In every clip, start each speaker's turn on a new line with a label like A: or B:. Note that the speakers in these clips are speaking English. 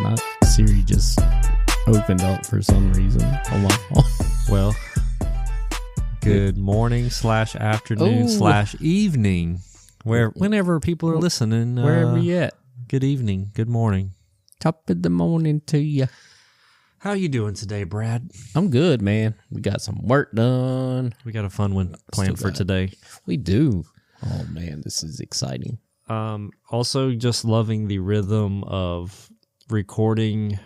A: My Siri just opened up for some reason on my phone.
B: Well, good morning / afternoon / evening. Whenever people are listening.
A: Wherever you at.
B: Good evening. Good morning.
A: Top of the morning to you.
B: How you doing today, Brad?
A: I'm good, man. We got some work done.
B: We got a fun one planned for today.
A: We do. Oh, man, this is exciting.
B: Also, just loving the rhythm of recording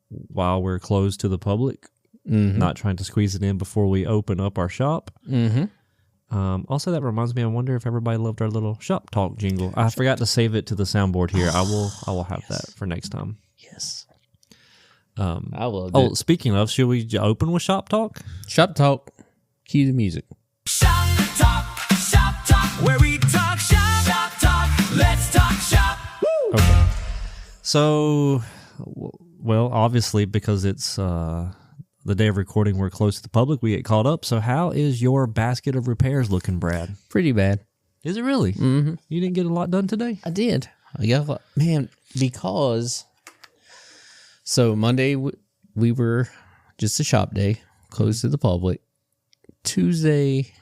B: while we're closed to the public. Mm-hmm. Not trying to squeeze it in before we open up our shop.
A: Mm-hmm.
B: Also, that reminds me, I wonder if everybody loved our little shop talk jingle. I forgot to save it to the soundboard here. I will have that for next time.
A: Yes.
B: I love it. Speaking of, should we open with shop talk?
A: Shop talk. Cue the music.
C: Shop talk, where we talk shop talk. Let's talk shop. Woo!
B: Okay. So, well, obviously, because it's the day of recording, we're close to the public. We get caught up. So, how is your basket of repairs looking, Brad?
A: Pretty bad.
B: Is it really?
A: Mm-hmm.
B: You didn't get a lot done today?
A: I did. Man, because... So Monday, we were just a shop day, closed to the public. Tuesday,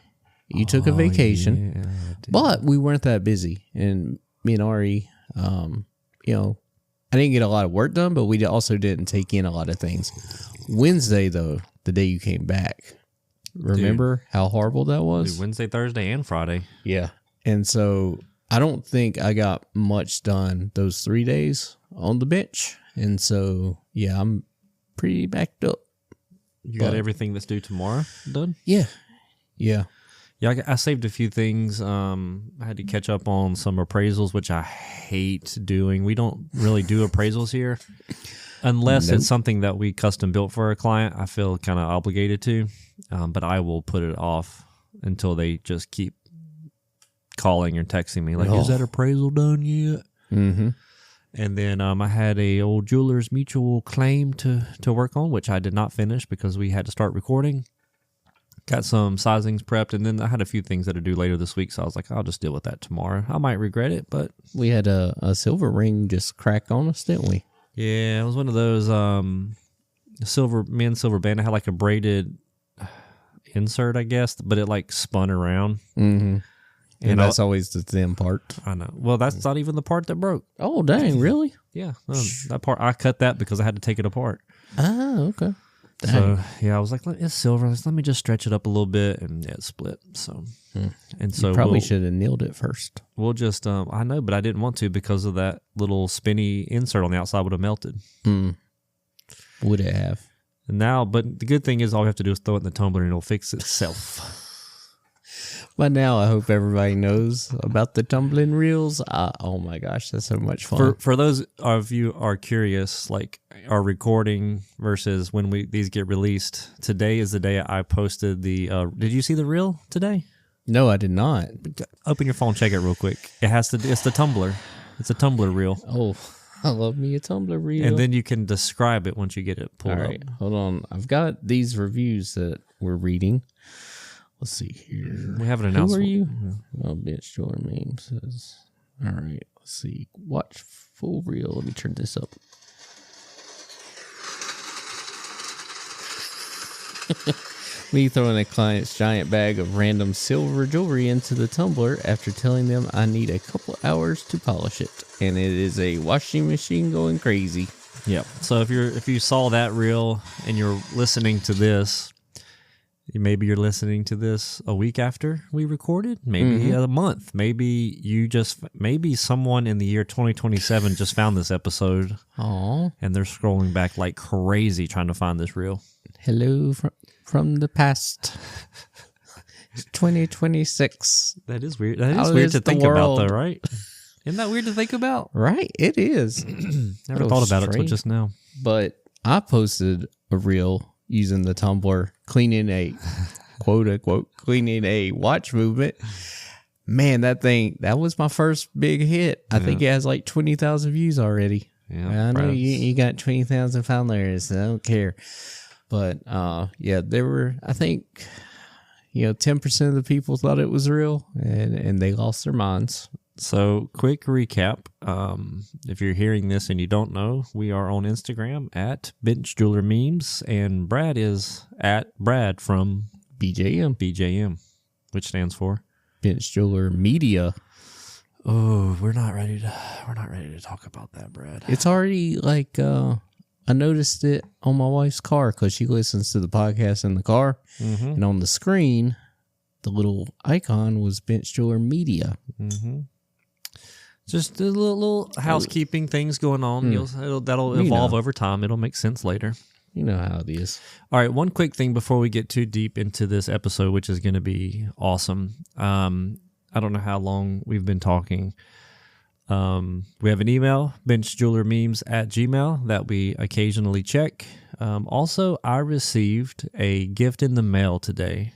A: you took a vacation, but we weren't that busy. And me and Ari, I didn't get a lot of work done, but we also didn't take in a lot of things. Wednesday, though, the day you came back, remember how horrible that was?
B: Dude, Wednesday, Thursday, and Friday.
A: Yeah. And so I don't think I got much done those 3 days on the bench. And so, yeah, I'm pretty backed up.
B: You got everything that's due tomorrow done?
A: Yeah. Yeah.
B: Yeah, I saved a few things. I had to catch up on some appraisals, which I hate doing. We don't really do appraisals here unless it's something that we custom built for a client. I feel kind of obligated to, but I will put it off until they just keep calling or texting me like, is that appraisal done yet?
A: Mm-hmm.
B: And then I had a old jeweler's mutual claim to work on, which I did not finish because we had to start recording. Got some sizings prepped, and then I had a few things that to do later this week, so I was like, I'll just deal with that tomorrow. I might regret it, but...
A: We had a silver ring just crack on us, didn't we?
B: Yeah, it was one of those silver band. It had like a braided insert, I guess, but it like spun around.
A: Mm-hmm. And that's always the thin part.
B: I know. Well, that's not even the part that broke.
A: Oh, dang, really?
B: Yeah. That part, I cut that because I had to take it apart.
A: Ah, okay. Dang.
B: So, yeah, I was like, it's silver. Let me just stretch it up a little bit. And yeah, it split. So, and so
A: you probably should have nailed it first.
B: We'll just, I know, but I didn't want to because of that little spinny insert on the outside would have melted.
A: Would it have?
B: And now, but the good thing is all we have to do is throw it in the tumbler and it'll fix itself.
A: But now I hope everybody knows about the tumbling reels. Oh my gosh, that's so much fun.
B: For those of you who are curious, like our recording versus when these get released, today is the day I posted the. Did you see the reel today?
A: No, I did not.
B: Open your phone, check it real quick. It's the tumbler. It's a tumbler reel.
A: Oh, I love me a tumbler reel.
B: And then you can describe it once you get it pulled
A: All right,
B: up.
A: hold on. I've got these reviews that we're reading. Let's see here.
B: We have an announcement.
A: Who are you? Oh, bitch, your name says. All right, let's see. Watch full reel. Let me turn this up. Me throwing a client's giant bag of random silver jewelry into the tumbler after telling them I need a couple hours to polish it. And it is a washing machine going crazy.
B: Yep. So if you saw that reel and you're listening to this, maybe you're listening to this a week after we recorded, maybe a month, maybe someone in the year 2027 just found this episode.
A: Aww.
B: And they're scrolling back like crazy trying to find this reel.
A: Hello from the past. It's 2026.
B: That is weird. That is weird to think about though, right? Isn't that weird to think about?
A: Right, it is.
B: Never thought about it until just now.
A: But I posted a reel using the tumbler, cleaning a quote unquote cleaning a watch movement. Man, that was my first big hit. I think it has like 20,000 views already. Yeah, I know you got 20,000 followers. I don't care. But yeah, there were, I think, 10% of the people thought it was real, and they lost their minds.
B: So, quick recap. If you're hearing this and you don't know, we are on Instagram at Bench Jeweler Memes, and Brad is at Brad from BJM, which stands for
A: Bench Jeweler Media.
B: Oh, we're not ready to talk about that, Brad.
A: It's already like I noticed it on my wife's car because she listens to the podcast in the car, and on the screen, the little icon was Bench Jeweler Media.
B: Just a little housekeeping things going on. That'll evolve over time. It'll make sense later.
A: You know how it is.
B: All right, one quick thing before we get too deep into this episode, which is going to be awesome. I don't know how long we've been talking. We have an email, benchjewelermemes@gmail, that we occasionally check. Also, I received a gift in the mail today.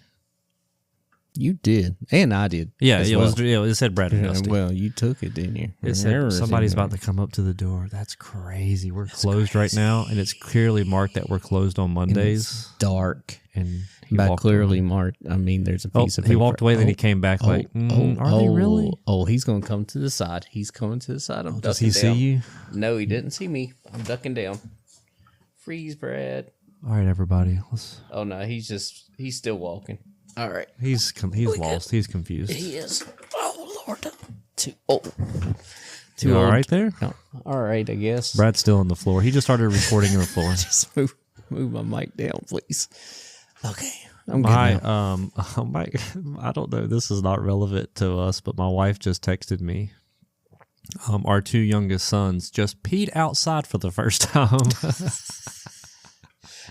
A: You did, and I did.
B: Yeah, it said Brad and Dusty.
A: Well, you took it, didn't you?
B: It said somebody's about to come up to the door. That's crazy. We're closed right now, and it's clearly marked that we're closed on Mondays.
A: It's dark.
B: And
A: by clearly marked, I mean there's a piece of paper.
B: He walked away, then he came back are they really?
A: Oh, he's going to come to the side. He's coming to the side. I'm
B: Does
A: ducking
B: he see
A: down.
B: you?
A: No, he didn't see me. I'm ducking down. Freeze, Brad.
B: All right, everybody.
A: Oh, no, he's still walking. All right.
B: He's lost. He's confused.
A: He is. Oh, Lord. Too
B: You all
A: old.
B: right there?
A: No. All right, I guess.
B: Brad's still on the floor. He just started recording on the floor.
A: Just move my mic down, please. Okay. I'm good now.
B: I don't know. This is not relevant to us, but my wife just texted me. Our two youngest sons just peed outside for the first time.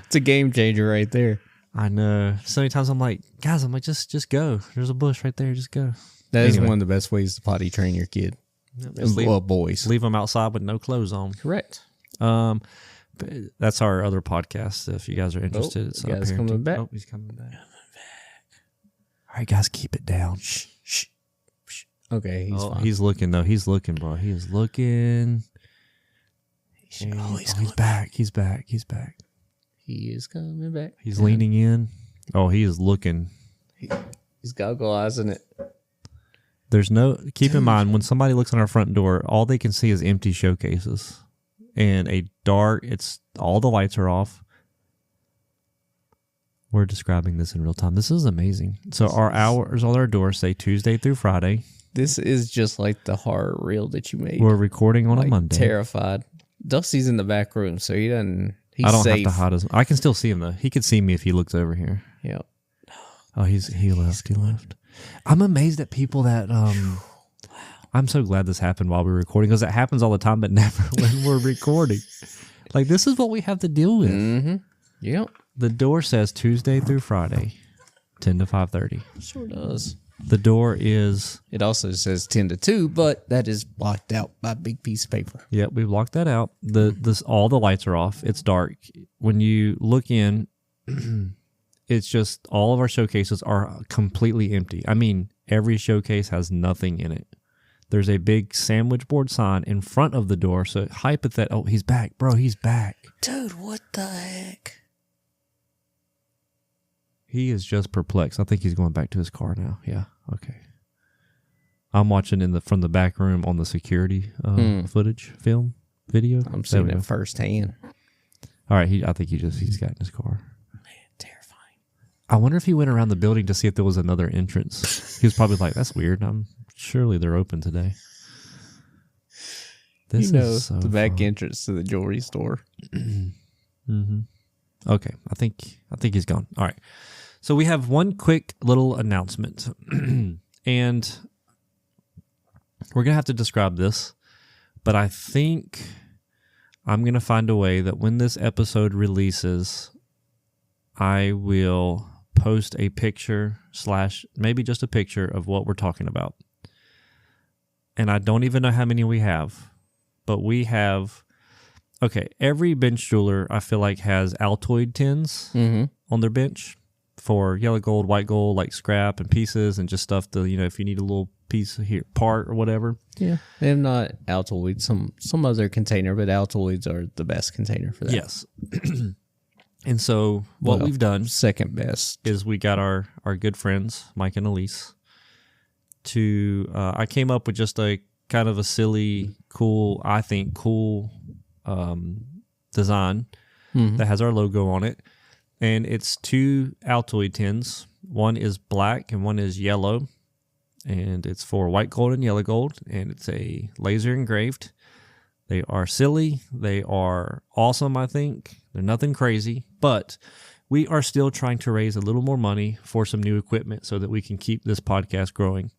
A: It's a game changer right there.
B: I know. So many times I'm like, guys, just go. There's a bush right there. Just go.
A: That is one of the best ways to potty train your kid. Well, boys.
B: Leave them outside with no clothes on.
A: Correct.
B: But that's our other podcast. If you guys are interested, it's up
A: guys
B: here.
A: coming back.
B: Oh, he's coming back. All right, guys, keep it down. Shh.
A: Okay, he's fine.
B: He's looking though. He's looking, bro. He is looking. He's back. He's back.
A: He is coming back.
B: He's leaning in. Oh, he is looking.
A: He's goggle eyes in it.
B: There's no. Keep in mind when somebody looks on our front door, all they can see is empty showcases and a dark. It's all the lights are off. We're describing this in real time. This is amazing. So our hours on our door say Tuesday through Friday.
A: This is just like the horror reel that you made.
B: We're recording on a Monday.
A: Terrified. Dusty's in the back room, so he doesn't. He's
B: I don't
A: safe.
B: have to hide his. I can still see him though. He could see me if he looks over here.
A: Yep.
B: Oh, he left. He left. I'm amazed at people that. I'm so glad this happened while we were recording because it happens all the time, but never when we're recording. Like this is what we have to deal with.
A: Mm-hmm. Yep.
B: The door says Tuesday through Friday, 10 to 5:30.
A: Sure does.
B: The door is.
A: It also says 10 to 2, but that is blocked out by a big piece of paper.
B: Yep, we blocked that out. All the lights are off. It's dark. When you look in, it's just all of our showcases are completely empty. I mean, every showcase has nothing in it. There's a big sandwich board sign in front of the door. So hypothetical. Oh, he's back, bro. He's back.
A: Dude, what the heck?
B: He is just perplexed. I think he's going back to his car now. Yeah. Okay. I'm watching from the back room on the security footage, video.
A: I'm seeing it firsthand.
B: All right. I think he's got in his car.
A: Man, terrifying.
B: I wonder if he went around the building to see if there was another entrance. He was probably like, "That's weird. Surely they're open today." This is so
A: the back
B: fun.
A: entrance to the jewelry store.
B: Mm-hmm. Okay, I think he's gone. All right. So we have one quick little announcement, and we're gonna have to describe this, but I think I'm gonna find a way that when this episode releases, I will post a picture / maybe just a picture of what we're talking about. And I don't even know how many we have, but we have. Okay, every bench jeweler I feel like has Altoid tins on their bench for yellow gold, white gold, like scrap and pieces and just stuff to, if you need a little piece here, part or whatever.
A: Yeah, and not Altoids, some other container, but Altoids are the best container for that.
B: Yes. And so what we've done
A: second best
B: is we got our good friends, Mike and Elise, I came up with just a kind of a silly, cool design that has our logo on it. And it's 2 Altoid tins. One is black and one is yellow. And it's for white gold and yellow gold. And it's a laser engraved. They are silly. They are awesome, I think. They're nothing crazy. But we are still trying to raise a little more money for some new equipment so that we can keep this podcast growing.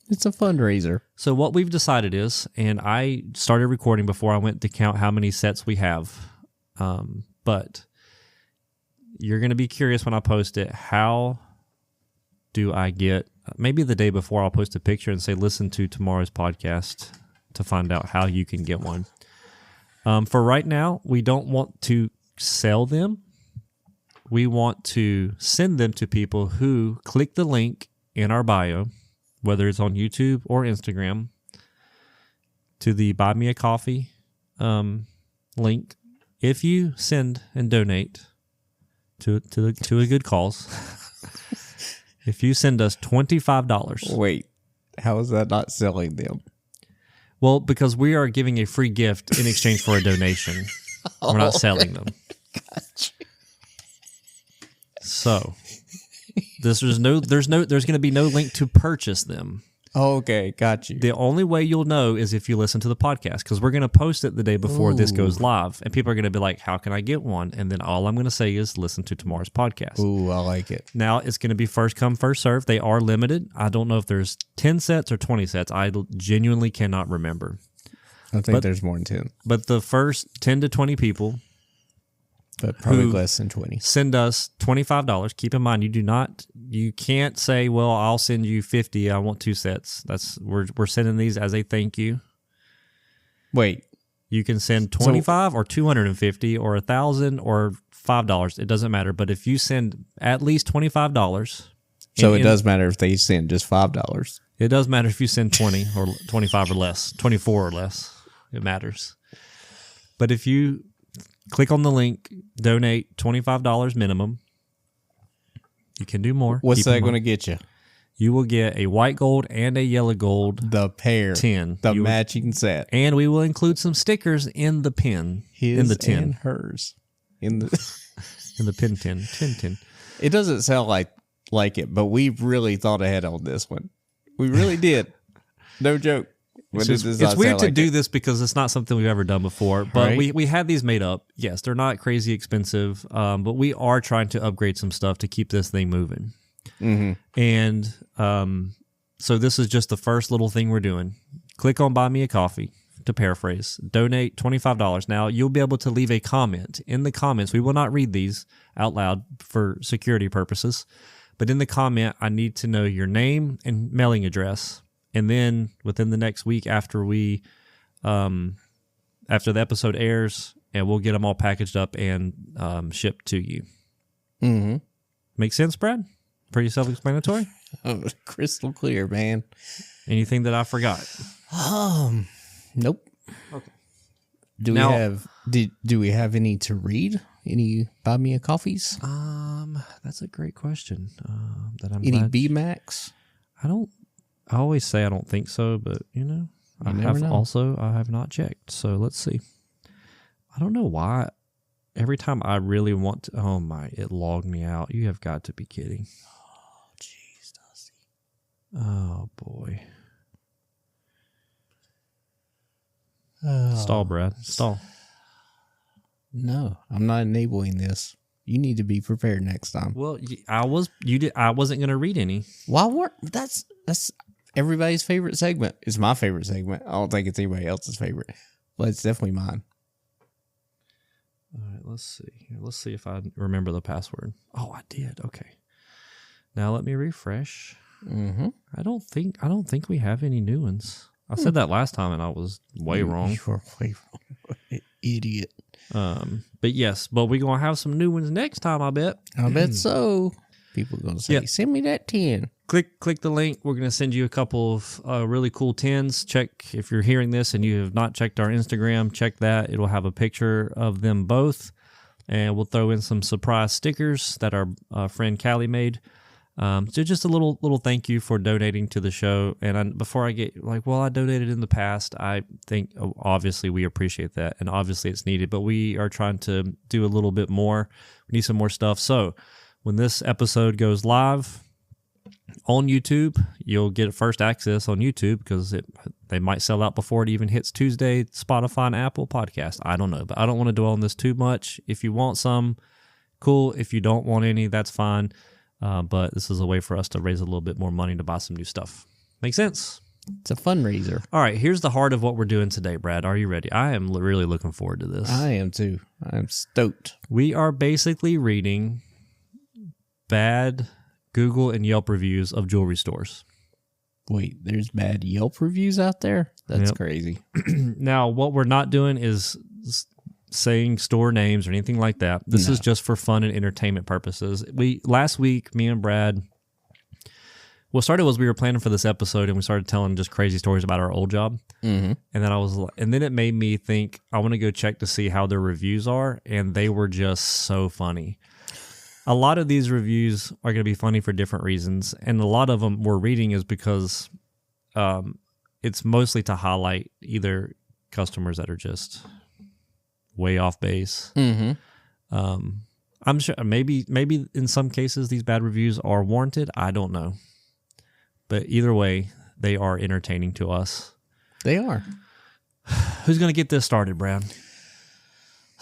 A: It's a fundraiser.
B: So what we've decided is, and I started recording before I went to count how many sets we have, but you're going to be curious when I post it, how do I get, maybe the day before I'll post a picture and say, listen to tomorrow's podcast to find out how you can get one. For right now, we don't want to sell them. We want to send them to people who click the link in our bio, whether it's on YouTube or Instagram, to the Buy Me a Coffee link. If you send and donate to a good cause, if you send us $25.
A: Wait, how is that not selling them?
B: Well, because we are giving a free gift in exchange for a donation. We're not selling them.
A: Gotcha.
B: So there's going to be no link to purchase them.
A: Okay, got you.
B: The only way you'll know is if you listen to the podcast, because we're going to post it the day before this goes live, and people are going to be like, how can I get one? And then all I'm going to say is listen to tomorrow's podcast.
A: Ooh, I like it.
B: Now, it's going to be first come, first serve. They are limited. I don't know if there's 10 sets or 20 sets. I genuinely cannot remember.
A: I think there's more than 10.
B: But the first 10 to 20 people,
A: but probably less than 20.
B: Send us $25. Keep in mind, you can't say, well, I'll send you 50. I want 2 sets. We're sending these as a thank you.
A: Wait.
B: You can send 25 or 250 or 1,000 or $5. It doesn't matter. But if you send at least $25.
A: So it does matter if they send just $5.
B: It does matter if you send 20 or 25 or less, 24 or less. It matters. But if you click on the link, donate $25 minimum. You can do more.
A: What's that going to get you?
B: You will get a white gold and a yellow gold.
A: The pair.
B: tin.
A: The matching set.
B: And we will include some stickers in the pin.
A: His
B: in the tin.
A: And hers. In
B: the pin tin. Tin.
A: It doesn't sound like it, but we really thought ahead on this one. We really did. No joke.
B: It's weird to do this because it's not something we've ever done before, but
A: right?
B: we had these made up. Yes, they're not crazy expensive, but we are trying to upgrade some stuff to keep this thing moving.
A: Mm-hmm.
B: And so this is just the first little thing we're doing. Click on Buy Me a Coffee, to paraphrase. Donate $25. Now, you'll be able to leave a comment. In the comments, we will not read these out loud for security purposes, but in the comment, I need to know your name and mailing address. And then within the next week after after the episode airs, and we'll get them all packaged up and shipped to you.
A: Mm-hmm.
B: Make sense, Brad? Pretty self-explanatory?
A: Oh, crystal clear, man.
B: Anything that I forgot?
A: Nope.
B: Okay.
A: Do we have any to read? Any Buy Me a Coffees?
B: That's a great question. That I'm
A: any
B: glad
A: BMAX?
B: I always say I don't think so, but I have not checked. So let's see. I don't know why. Every time I really want to, it logged me out. You have got to be kidding.
A: Oh, jeez, Dusty.
B: Oh boy.
A: Oh.
B: Stall, Brad. Stall.
A: No, I'm not enabling this. You need to be prepared next time.
B: Well, I wasn't going to read any.
A: That's everybody's favorite segment. It's my favorite segment. I don't think it's anybody else's favorite, but it's definitely mine.
B: All right, let's see. Let's see if I remember the password. Oh, I did. Okay. Now let me refresh.
A: Mm-hmm.
B: I don't think we have any new ones. I said that last time and I was way wrong.
A: You were way wrong. Idiot.
B: But we're going to have some new ones next time, I bet.
A: I bet so. People are going to say, send me that 10.
B: Click the link. We're going to send you a couple of really cool tins. Check if you're hearing this and you have not checked our Instagram, check that. It'll have a picture of them both. And we'll throw in some surprise stickers that our friend Callie made. So just a little thank you for donating to the show. And before I get like, well, I donated in the past. I think obviously we appreciate that, and obviously it's needed. But we are trying to do a little bit more. We need some more stuff. So when this episode goes live on YouTube, you'll get first access on YouTube because they might sell out before it even hits Tuesday, Spotify, and Apple Podcast. I don't know, but I don't want to dwell on this too much. If you want some, cool. If you don't want any, that's fine. But this is a way for us to raise a little bit more money to buy some new stuff. Make sense?
A: It's a fundraiser.
B: All right, here's the heart of what we're doing today, Brad. Are you ready? I am really looking forward to this.
A: I am too. I'm stoked.
B: We are basically reading bad Google and Yelp reviews of jewelry stores.
A: Wait, there's bad Yelp reviews out there? That's
B: Yep.
A: crazy.
B: Now, what we're not doing is saying store names or anything like that. This is just for fun and entertainment purposes. Last week, me and Brad, what started was we were planning for this episode and we started telling just crazy stories about our old job.
A: Mm-hmm.
B: And then it made me think I want to go check to see how their reviews are, and they were just so funny. A lot of these reviews are going to be funny for different reasons, and a lot of them we're reading is because it's mostly to highlight either customers that are just way off base.
A: Mm-hmm.
B: I'm sure maybe in some cases these bad reviews are warranted. I don't know, but either way, they are entertaining to us.
A: They are.
B: Who's going to get this started, Brad?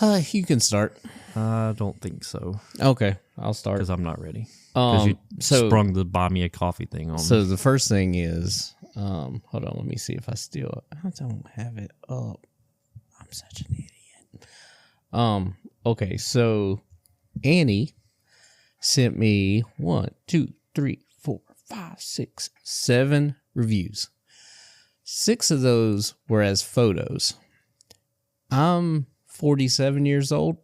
A: You can start.
B: I don't think so
A: Okay, I'll start.
B: because I'm not ready. Because you sprung the buy me a coffee thing on me.
A: So the first thing is, hold on, let me see if I don't have it up. I'm such an idiot. Okay, so Annie sent me 1, 2, 3, 4, 5, 6, 7 reviews. 6 of those were as photos. I'm 47 years old,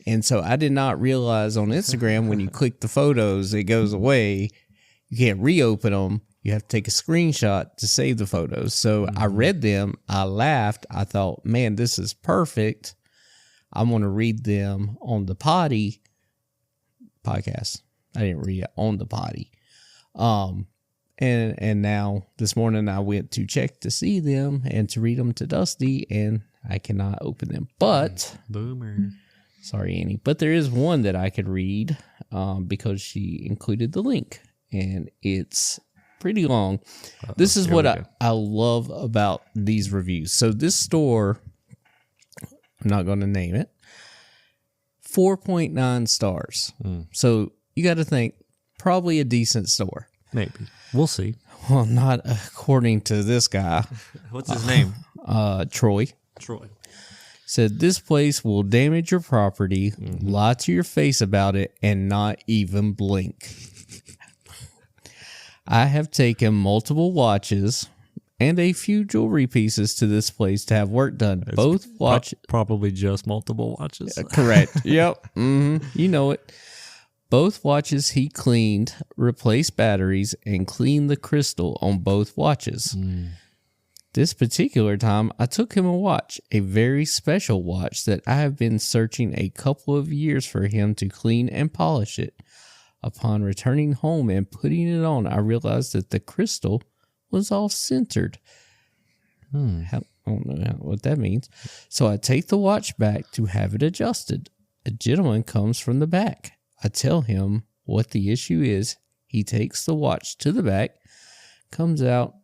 A: and so I did not realize on Instagram when you click the photos, it goes away. You can't reopen them. You have to take a screenshot to save the photos. So I read them. I laughed. I thought, man, this is perfect. I'm going to read them on the potty podcast. I didn't read it on the potty. And now this morning I went to check to see them and to read them to Dusty, and I cannot open them. But
B: Boomer.
A: sorry, Annie. But there is one that I could read because she included the link, and it's pretty long. This is what I love about these reviews. So this store, I'm not going to name it, 4.9 stars. So you got to think, probably a decent store.
B: Maybe. We'll see.
A: Well, not according to this guy.
B: What's his name?
A: Troy.
B: Troy.
A: Said this place will damage your property, lie to your face about it, and not even blink. I have taken multiple watches and a few jewelry pieces to this place to have work done. Both watches.
B: Probably just multiple watches.
A: Correct. Yep. You know it. Both watches he cleaned, replaced batteries, and cleaned the crystal on both watches. This particular time, I took him a watch, a very special watch that I have been searching a couple of years for him to clean and polish it. Upon returning home and putting it on, I realized that the crystal was off-centered. I don't know what that means. So I take the watch back to have it adjusted. A gentleman comes from the back. I tell him what the issue is. He takes the watch to the back, comes out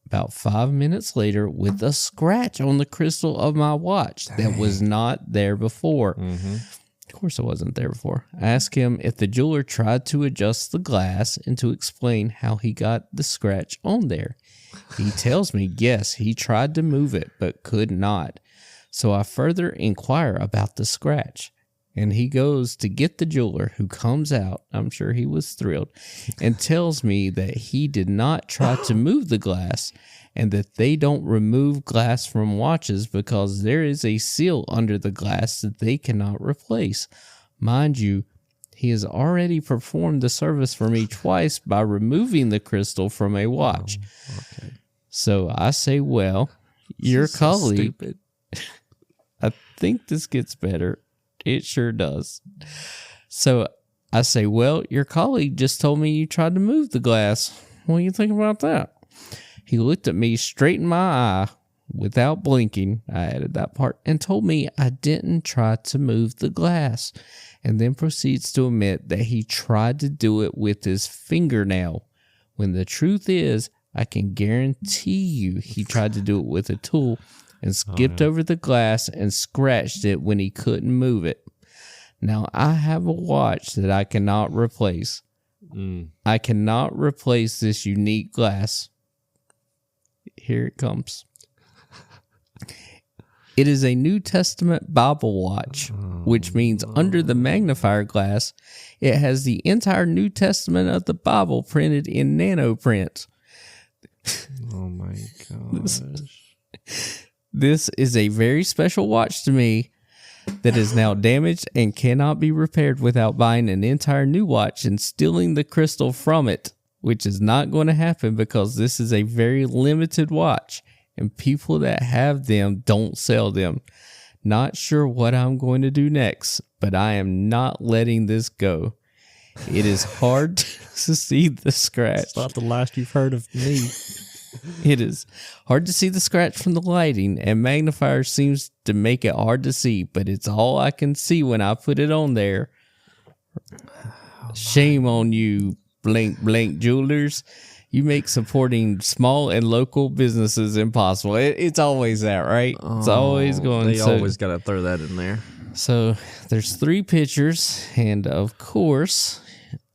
A: about 5 minutes later with a scratch on the crystal of my watch that was not there before. Of course it wasn't there before. I asked him if the jeweler tried to adjust the glass and to explain how he got the scratch on there. He tells me, yes, he tried to move it, but could not. So I further inquire about the scratch. And he goes to get the jeweler, who comes out, I'm sure he was thrilled, and tells me that he did not try to move the glass and that they don't remove glass from watches because there is a seal under the glass that they cannot replace. Mind you, he has already performed the service for me twice by removing the crystal from a watch.
B: Okay.
A: So I say, well, your colleague,
B: Stupid.
A: I think this gets better. It sure does. So I say, well, your colleague just told me you tried to move the glass. What do you think about that? He looked at me straight in my eye without blinking. I added that part and told me I didn't try to move the glass, and then proceeds to admit that he tried to do it with his fingernail, when the truth is, I can guarantee you he tried to do it with a tool and skipped over the glass and scratched it when he couldn't move it. Now, I have a watch that I cannot replace. I cannot replace this unique glass. Here it comes. It is a New Testament Bible watch, which means under the magnifier glass, it has the entire New Testament of the Bible printed in nano print.
B: Oh my gosh.
A: This is a very special watch to me that is now damaged and cannot be repaired without buying an entire new watch and stealing the crystal from it, which is not going to happen because this is a very limited watch and people that have them don't sell them. Not sure what I'm going to do next, but I am not letting this go. It is hard to see the scratch.
B: It's not the last you've heard of me.
A: It is hard to see the scratch from the lighting, and magnifier seems to make it hard to see, but it's all I can see when I put it on there. Shame on you, blank blank jewelers. You make supporting small and local businesses impossible. It's always that, right? It's always going.
B: They always got to throw that in there.
A: So there's 3 pictures, and of course,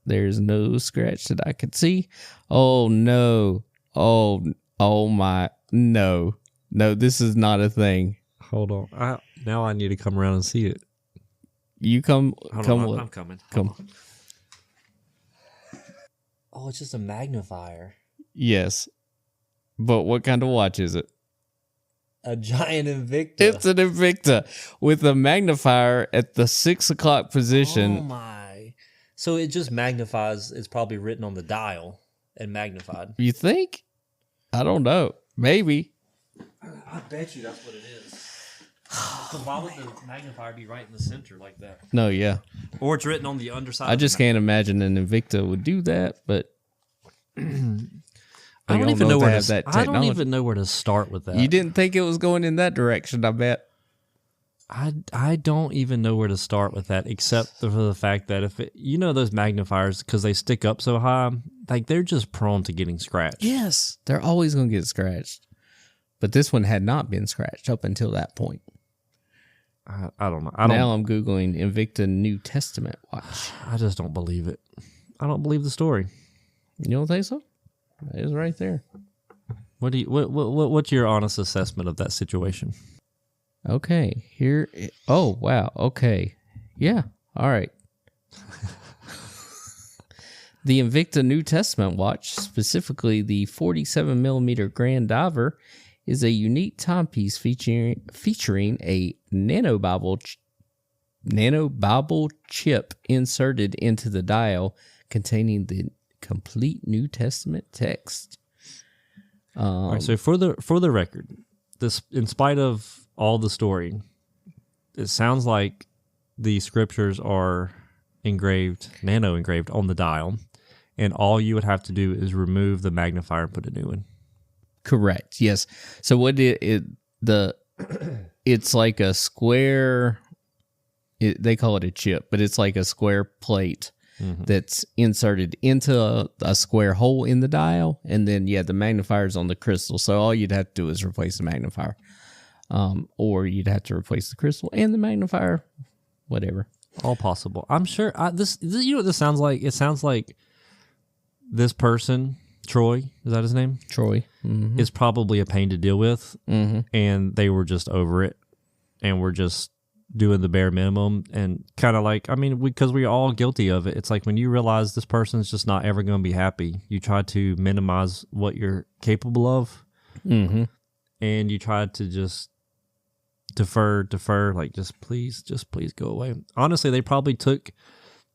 A: there's no scratch that I could see. Oh no. Oh my, no, this is not a thing.
B: Hold on. Now I need to come around and see it.
A: You come
B: I'm coming.
A: Come.
B: Oh, it's just a magnifier.
A: Yes. But what kind of watch is it?
B: A giant Invicta.
A: It's an Invicta with a magnifier at the 6 o'clock position.
B: Oh my. So it just magnifies, it's probably written on the dial and magnified.
A: You think? I don't know. Maybe.
B: I bet you that's what it is. So why would the magnifier be right in the center like that?
A: No, yeah.
B: Or it's written on the underside.
A: I just can't imagine an Invicta would do that, but
B: I don't even know where to
A: I don't
B: even know where to start with that.
A: You didn't think it was going in that direction, I bet.
B: I don't even know where to start with that, except for the fact that if those magnifiers, because they stick up so high, like they're just prone to getting scratched.
A: Yes, they're always going to get scratched. But this one had not been scratched up until that point.
B: I don't know.
A: Now I'm Googling Invicta New Testament watch.
B: I just don't believe it. I don't believe the story.
A: You don't think so? It is right there.
B: What's your honest assessment of that situation?
A: Okay, here. Oh, wow. Okay. Yeah. All right. The Invicta New Testament watch, specifically the 47 millimeter Grand Diver, is a unique timepiece featuring a nano Bible chip inserted into the dial, containing the complete New Testament text.
B: All right, so for the record, this, in spite of all the story, it sounds like the scriptures are nano engraved on the dial, and all you would have to do is remove the magnifier and put a new one.
A: Correct. Yes. So what it's like a square. They call it a chip, but it's like a square plate that's inserted into a square hole in the dial, and then the magnifier's on the crystal. So all you'd have to do is replace the magnifier, or you'd have to replace the crystal and the magnifier, whatever.
B: All possible. I'm sure. This you know what this sounds like? It sounds like this person, Troy, is that his name?
A: Troy. Mm-hmm.
B: Is probably a pain to deal with, and they were just over it, and we're just doing the bare minimum, and kind of like, I mean, because we're all guilty of it. It's like when you realize this person's just not ever going to be happy, you try to minimize what you're capable of, and you try to just defer, like, just please go away. Honestly, they probably took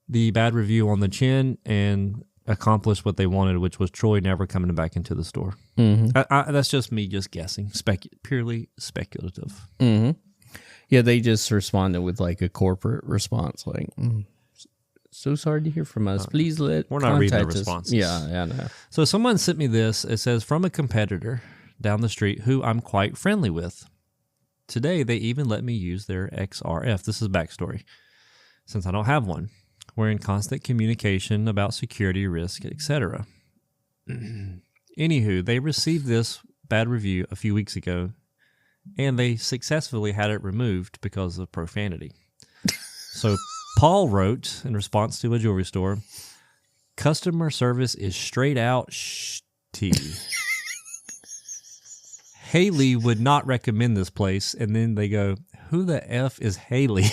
B: the bad review on the chin and accomplished what they wanted, which was Troy never coming back into the store. That's just me just guessing, purely speculative.
A: Yeah, they just responded with like a corporate response, like So sorry to hear from us. Please
B: we're not reading the
A: contact us.
B: responses.
A: Yeah, I know.
B: So someone sent me this. It says, from a competitor down the street who I'm quite friendly with. Today, they even let me use their XRF. This is backstory. Since I don't have one, we're in constant communication about security risk, etc. Anywho, they received this bad review a few weeks ago, and they successfully had it removed because of profanity. So Paul wrote in response to a jewelry store, customer service is straight out tea. Haley would not recommend this place. And then they go, who the F is Haley? I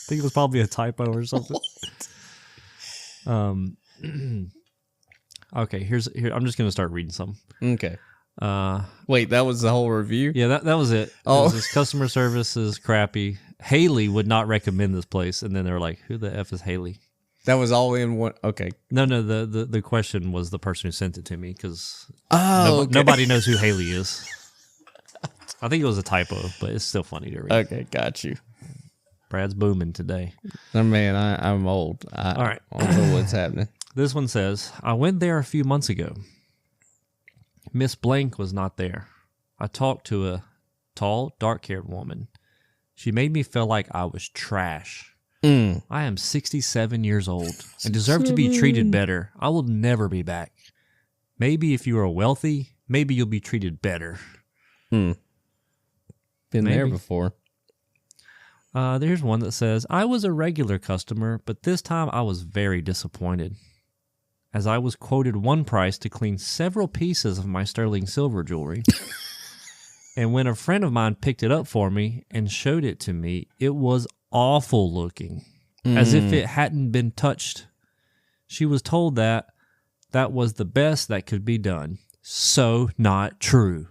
B: think it was probably a typo or something. Okay, here. I'm just going to start reading some.
A: Okay. Wait, that was the whole review?
B: Yeah, that was it.
A: Oh.
B: This customer service is crappy. Haley would not recommend this place. And then they're like, who the F is Haley?
A: That was all in one. Okay.
B: No, the question was the person who sent it to me because
A: okay.
B: nobody knows who Haley is. I think it was a typo, but it's still funny to read.
A: Okay, got you.
B: Brad's booming today.
A: Oh, man, I'm old.
B: All right.
A: I don't know what's happening.
B: This one says, I went there a few months ago. Miss Blank was not there. I talked to a tall, dark-haired woman. She made me feel like I was trash. I am 67 years old and deserve to be treated better. I will never be back. Maybe if you are wealthy, maybe you'll be treated better.
A: Been there before.
B: There's one that says, I was a regular customer, but this time I was very disappointed, as I was quoted one price to clean several pieces of my sterling silver jewelry. And when a friend of mine picked it up for me and showed it to me, it was awful looking, as if it hadn't been touched. She was told that was the best that could be done. So not true. ...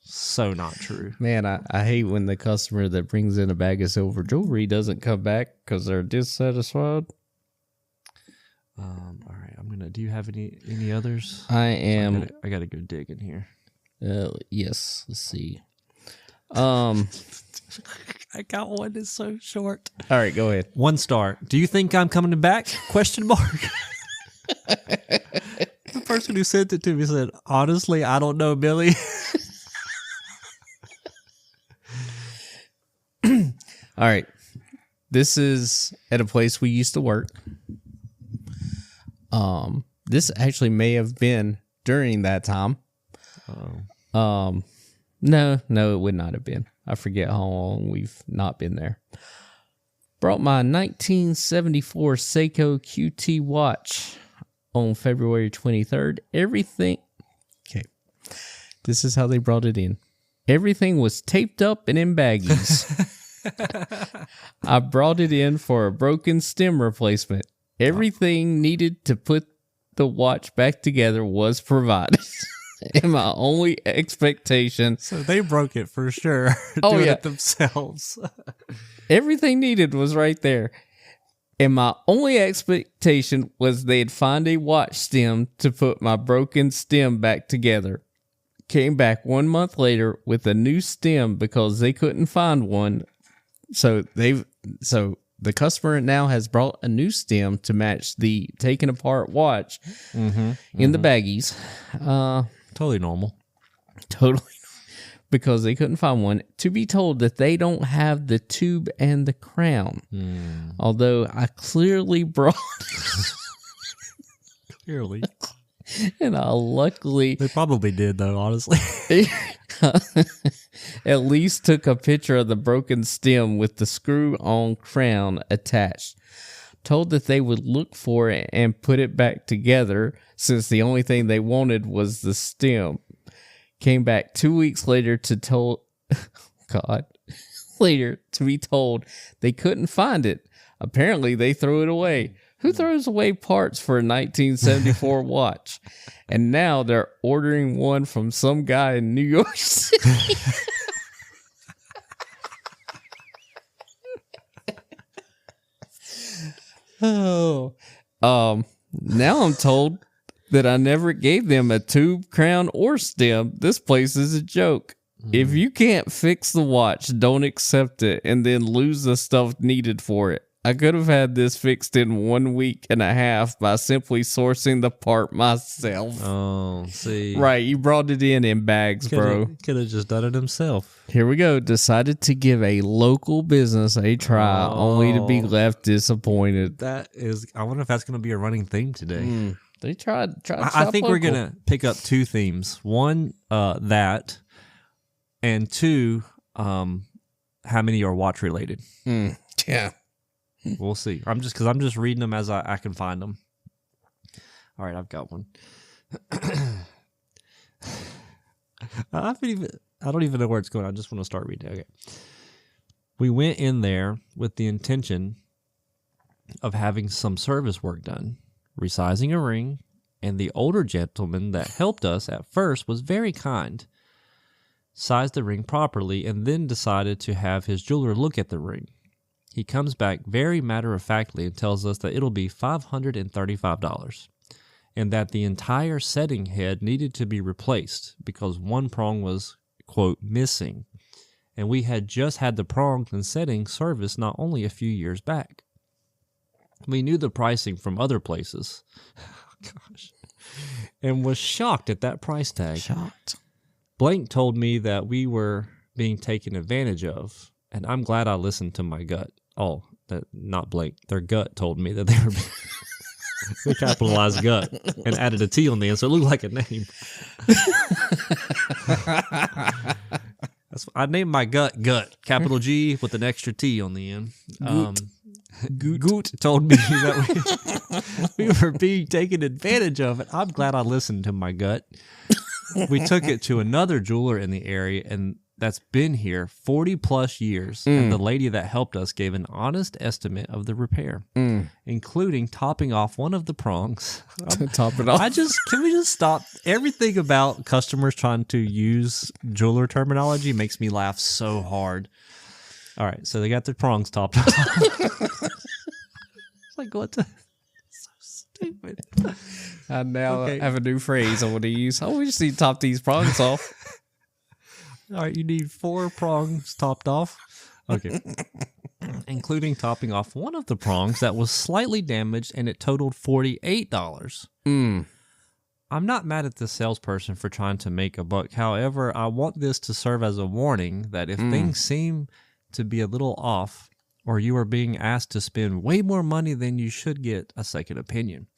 B: So not true.
A: Man, I hate when the customer that brings in a bag of silver jewelry doesn't come back because they're dissatisfied.
B: All right, do you have any others?
A: I am.
B: I gotta go dig in here.
A: Yes, let's see.
B: I got one that's so short.
A: All right, go ahead.
B: 1 star. Do you think I'm coming back? Question mark. The person who sent it to me said, honestly, I don't know, Billy.
A: All right. This is at a place we used to work. This actually may have been during that time. No, it would not have been. I forget how long we've not been there. Brought my 1974 Seiko QT watch on February 23rd. Everything. Okay. This is how they brought it in. Everything was taped up and in baggies. I brought it in for a broken stem replacement. Everything needed to put the watch back together was provided. And my only expectation...
B: So they broke it for sure.
A: Doing
B: it themselves.
A: Everything needed was right there. And my only expectation was they'd find a watch stem to put my broken stem back together. Came back 1 month later with a new stem because they couldn't find one. So the customer now has brought a new stem to match the taken apart watch in the baggies.
B: Totally normal.
A: Totally. Because they couldn't find one. To be told that they don't have the tube and the crown. Although I clearly brought
B: Clearly.
A: And I luckily...
B: They probably did, though, honestly.
A: At least took a picture of the broken stem with the screw-on crown attached. Told that they would look for it and put it back together since the only thing they wanted was the stem. Came back 2 weeks later to be told they couldn't find it. Apparently they threw it away. Who throws away parts for a 1974 watch? And now they're ordering one from some guy in New York City. Now I'm told that I never gave them a tube, crown, or stem. This place is a joke. If you can't fix the watch, don't accept it and then lose the stuff needed for it. I could have had this fixed in 1 week and a half by simply sourcing the part myself.
B: Oh, see.
A: Right, you brought it in bags, bro.
B: Could have just done it himself.
A: Here we go. Decided to give a local business a try, only to be left disappointed.
B: That is, I wonder if that's going to be a running theme today.
A: They tried.
B: I think we're going to pick up two themes. One, that, and two, how many are watch related.
A: Yeah.
B: We'll see. I'm just reading them as I can find them. All right, I've got one. I don't even know where it's going. I just want to start reading. Okay. We went in there with the intention of having some service work done, resizing a ring, and the older gentleman that helped us at first was very kind. Sized the ring properly and then decided to have his jeweler look at the ring. He comes back very matter-of-factly and tells us that it'll be $535 and that the entire setting head needed to be replaced because one prong was, quote, missing, and we had just had the prongs and setting serviced not only a few years back. We knew the pricing from other places. Gosh. And was shocked at that price tag.
A: Shocked.
B: Blank told me that we were being taken advantage of, and I'm glad I listened to my gut. Oh, that not Blank. Their gut told me that they were they capitalized gut and added a T on the end, so it looked like a name. I named my gut, capital G with an extra T on the end. Goot told me that we were being taken advantage of, and I'm glad I listened to my gut. We took it to another jeweler in the area, and that's been here 40 plus years, and the lady that helped us gave an honest estimate of the repair, including topping off one of the prongs.
A: Top it off.
B: Can we just stop? Everything about customers trying to use jeweler terminology makes me laugh so hard. All right, so they got their prongs topped off. It's like, what the? So stupid.
A: I now have a new phrase I want to use. Oh, we just need to top these prongs off.
B: All right, you need 4 prongs topped off. Okay. Including topping off one of the prongs that was slightly damaged, and it totaled $48. I'm not mad at the salesperson for trying to make a buck. However, I want this to serve as a warning that if things seem to be a little off, or you are being asked to spend way more money than you should, get a second opinion.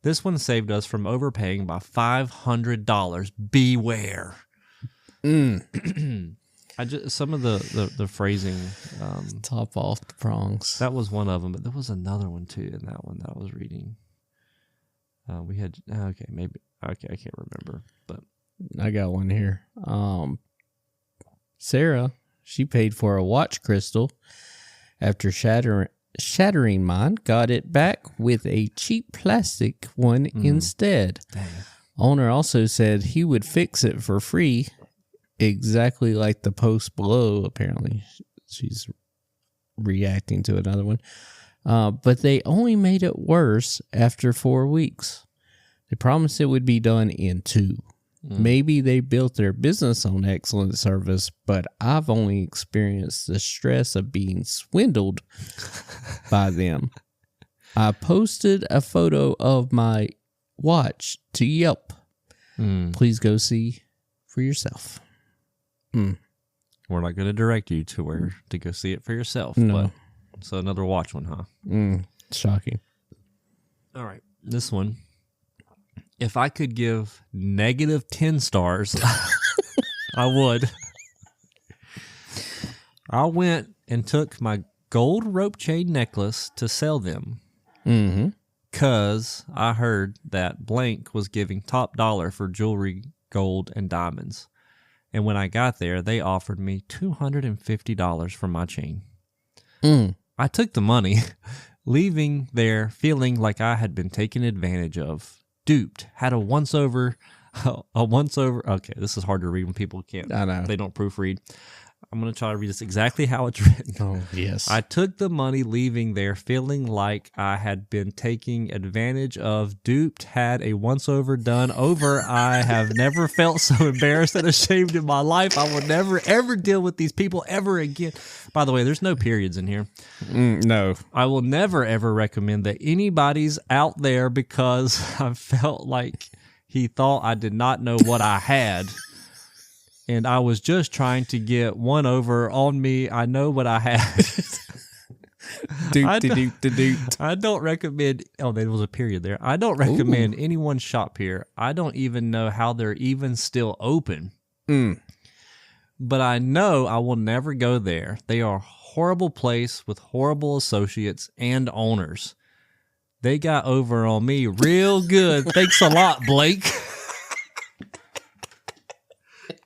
B: This one saved us from overpaying by $500. Beware. Some of the phrasing.
A: Top off the prongs.
B: That was one of them, but there was another one too in that one that I was reading. We had I can't remember, but
A: I got one here. Sarah, she paid for a watch crystal. After shattering mine, got it back with a cheap plastic one instead. Dang. Owner also said he would fix it for free, exactly like the post below. Apparently, she's reacting to another one. But they only made it worse after 4 weeks. They promised it would be done in 2. Maybe they built their business on excellent service, but I've only experienced the stress of being swindled by them. I posted a photo of my watch to Yelp. Please go see for yourself.
B: We're not going to direct you to where to go see it for yourself.
A: No.
B: But, so another watch one, huh?
A: Shocking.
B: All right. This one. If I could give negative 10 stars, I would. I went and took my gold rope chain necklace to sell them. Because I heard that Blank was giving top dollar for jewelry, gold, and diamonds. And when I got there, they offered me $250 for my chain. I took the money, leaving there feeling like I had been taken advantage of. Duped, had a once over. Okay, this is hard to read when people can't.
A: I know.
B: They don't proofread. I'm going to try to read this exactly how it's written.
A: Oh, yes.
B: I took the money leaving there feeling like I had been taken advantage of, duped, had a once-over done over. I have never felt so embarrassed and ashamed in my life. I will never, ever deal with these people ever again. By the way, there's no periods in here.
A: No.
B: I will never, ever recommend that anybody's out there because I felt like he thought I did not know what I had. And I was just trying to get one over on me. I know what I had. I don't recommend. Oh, there was a period there. I don't recommend anyone shop here. I don't even know how they're even still open. But I know I will never go there. They are a horrible place with horrible associates and owners. They got over on me real good. Thanks a lot, Blake.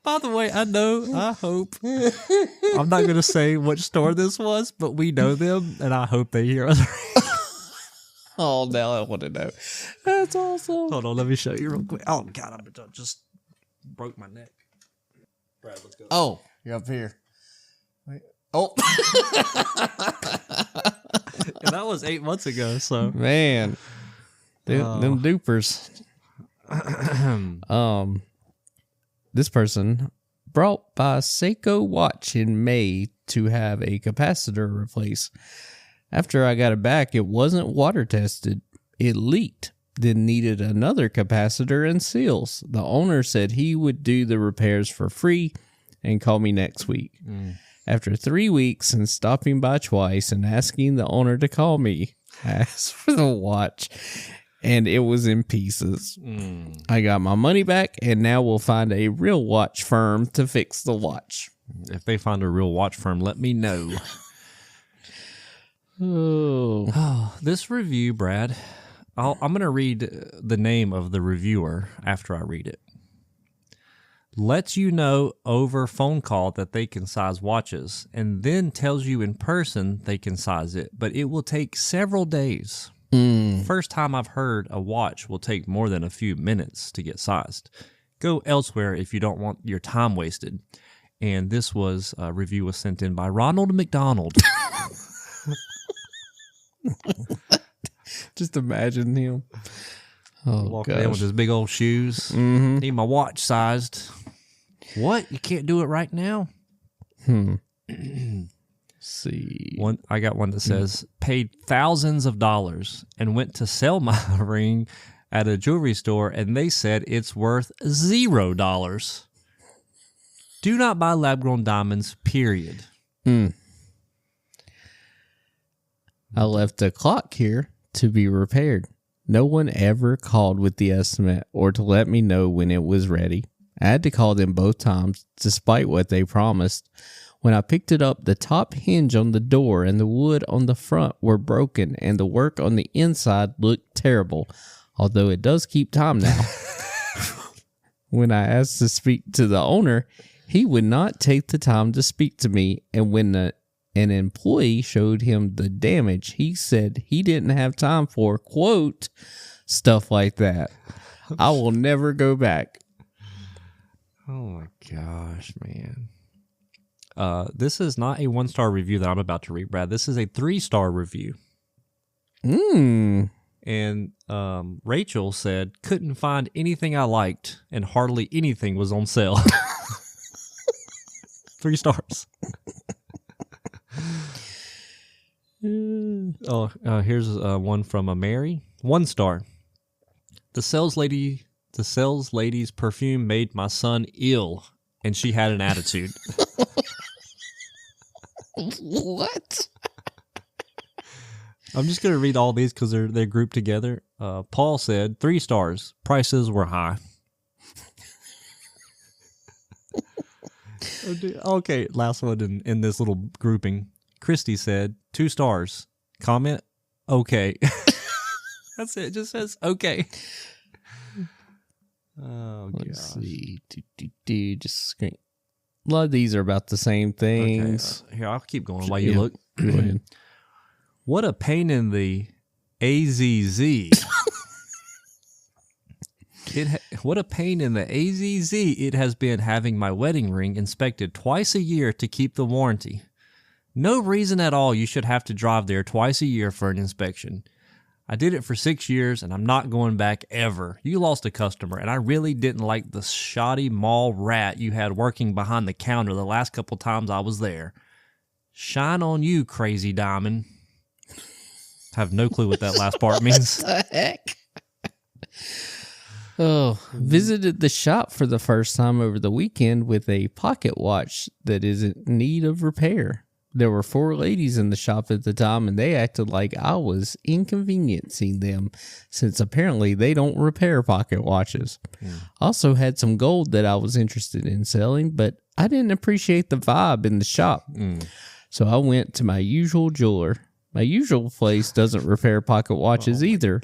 B: By the way, I hope, I'm not going to say which store this was, but we know them, and I hope they hear us.
A: Oh, now I want to know. That's awesome.
B: Hold on, let me show you real quick. Oh, God, I just broke my neck. Brad, let's go.
A: Oh, you're up here. Wait. Oh.
B: And that was 8 months ago, so.
A: Man. Them dupers. This person brought by Seiko watch in May to have a capacitor replaced. After I got it back, it wasn't water tested. It leaked, then needed another capacitor and seals. The owner said he would do the repairs for free and call me next week. After 3 weeks and stopping by twice and asking the owner to call me, I asked for the watch. And it was in pieces. I got my money back, and now we'll find a real watch firm to fix the watch.
B: If they find a real watch firm, let me know.
A: Oh,
B: This review, Brad, I'm going to read the name of the reviewer after I read it. Lets you know over phone call that they can size watches, and then tells you in person they can size it, but it will take several days. First time I've heard a watch will take more than a few minutes to get sized. Go elsewhere if you don't want your time wasted. And this review was sent in by Ronald McDonald.
A: just imagine him. Oh,
B: Walking in with
A: gosh.
B: his big old shoes. Need my watch sized. What? You can't do it right now?
A: See.
B: I got one that says, paid thousands of dollars and went to sell my ring at a jewelry store, and they said it's worth $0. Do not buy lab-grown diamonds, period.
A: I left a clock here to be repaired. No one ever called with the estimate or to let me know when it was ready. I had to call them both times, despite what they promised. When I picked it up, the top hinge on the door and the wood on the front were broken, and the work on the inside looked terrible, although it does keep time now. When I asked to speak to the owner, he would not take the time to speak to me, and when an employee showed him the damage, he said he didn't have time for, quote, stuff like that. I will never go back.
B: Oh my gosh, man. This is not a 1-star review that I'm about to read, Brad. This is a 3-star review. And Rachel said, couldn't find anything I liked, and hardly anything was on sale. 3 stars. Here's one from a Mary. 1 star. The sales lady's perfume made my son ill, and she had an attitude.
A: What?
B: I'm just going to read all these because they're grouped together. Paul said, 3 stars. Prices were high. Okay, last one in this little grouping. Christy said, 2 stars. Comment, okay. That's it. It just says okay. Oh,
A: Let's
B: gosh.
A: see. Just screen. A lot of these are about the same things.
B: Okay, here, I'll keep going while you
A: Yeah.
B: look.
A: Go ahead.
B: What a pain in the AZZ. What a pain in the AZZ it has been having my wedding ring inspected twice a year to keep the warranty. No reason at all you should have to drive there twice a year for an inspection. I did it for 6 years, and I'm not going back ever. You lost a customer, and I really didn't like the shoddy mall rat you had working behind the counter the last couple times I was there. Shine on you, crazy diamond. I have no clue what that last part means.
A: The heck? Oh, visited the shop for the first time over the weekend with a pocket watch that is in need of repair. There were 4 ladies in the shop at the time, and they acted like I was inconveniencing them, since apparently they don't repair pocket watches. Also had some gold that I was interested in selling, but I didn't appreciate the vibe in the shop. So I went to my usual jeweler. My usual place doesn't repair pocket watches either,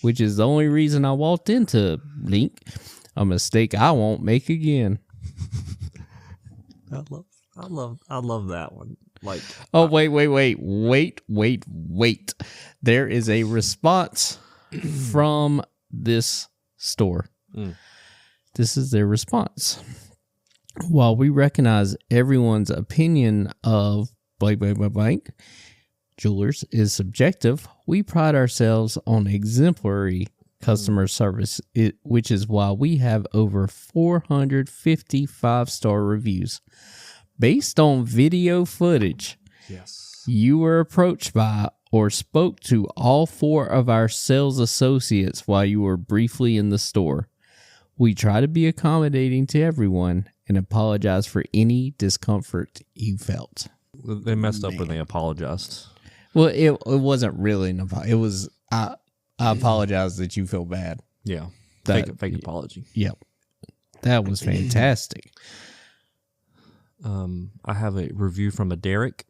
A: which is the only reason I walked into Link, a mistake I won't make again.
B: I love that one. Like,
A: oh, wait. There is a response from this store. This is their response. While we recognize everyone's opinion of blank jewelers is subjective, we pride ourselves on exemplary customer service, which is why we have over 450 5-star reviews. Based on video footage,
B: yes,
A: you were approached by or spoke to all 4 of our sales associates while you were briefly in the store. We try to be accommodating to everyone and apologize for any discomfort you felt.
B: They messed up when they apologized.
A: Well, it wasn't really an apology. It was, I apologize that you feel bad.
B: Yeah.
A: That,
B: fake apology.
A: Yep. That was fantastic.
B: I have a review from a Derek.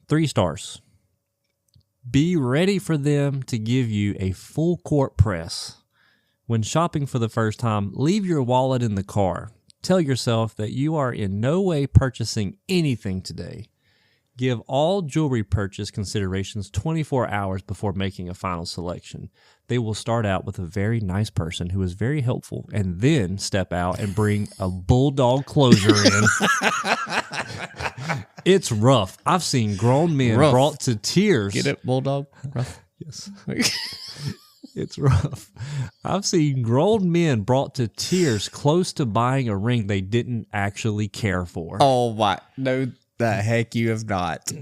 B: 3 stars. Be ready for them to give you a full court press. When shopping for the first time, leave your wallet in the car. Tell yourself that you are in no way purchasing anything today. Give all jewelry purchase considerations 24 hours before making a final selection. They will start out with a very nice person who is very helpful and then step out and bring a bulldog closer in. It's rough. I've seen grown men brought to tears.
A: Get it, bulldog? Rough.
B: Yes. It's rough. I've seen grown men brought to tears close to buying a ring they didn't actually care for.
A: Oh, my. No. The heck you have not.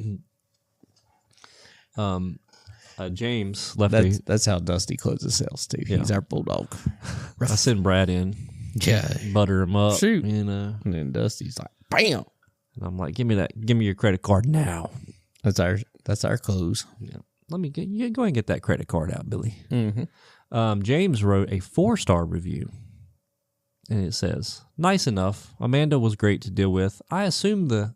B: James left
A: that's how Dusty closes sales too.
B: Yeah.
A: He's our bulldog.
B: I send Brad in.
A: Yeah.
B: Butter him up.
A: Shoot.
B: And
A: then Dusty's like, bam.
B: And I'm like, give me your credit card now.
A: That's our close.
B: Yeah. Go ahead and get that credit card out, Billy.
A: Mm-hmm.
B: James wrote a 4-star review. And it says, nice enough. Amanda was great to deal with. I assume the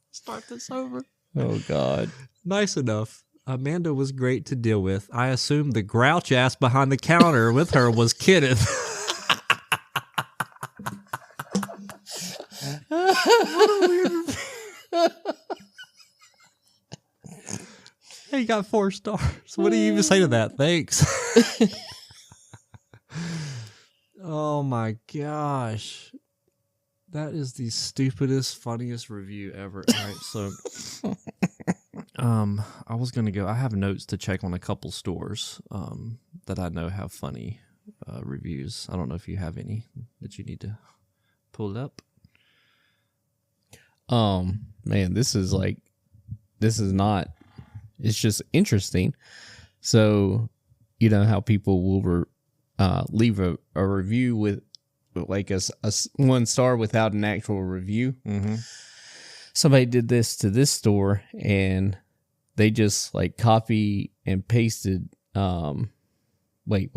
B: Start this over.
A: Oh, God.
B: Nice enough. Amanda was great to deal with. I assume the grouch ass behind the counter with her was Kenneth. What a weird... Hey, you got 4 stars. What do you even say to that? Thanks. Oh my gosh. That is the stupidest, funniest review ever. All right, so I was gonna go. I have notes to check on a couple stores that I know have funny reviews. I don't know if you have any that you need to pull up.
A: Man, this is not. It's just interesting. So, you know how people will leave a review with like a 1 star without an actual review.
B: Mm-hmm.
A: Somebody did this to this store and they just like copy and pasted. Wait.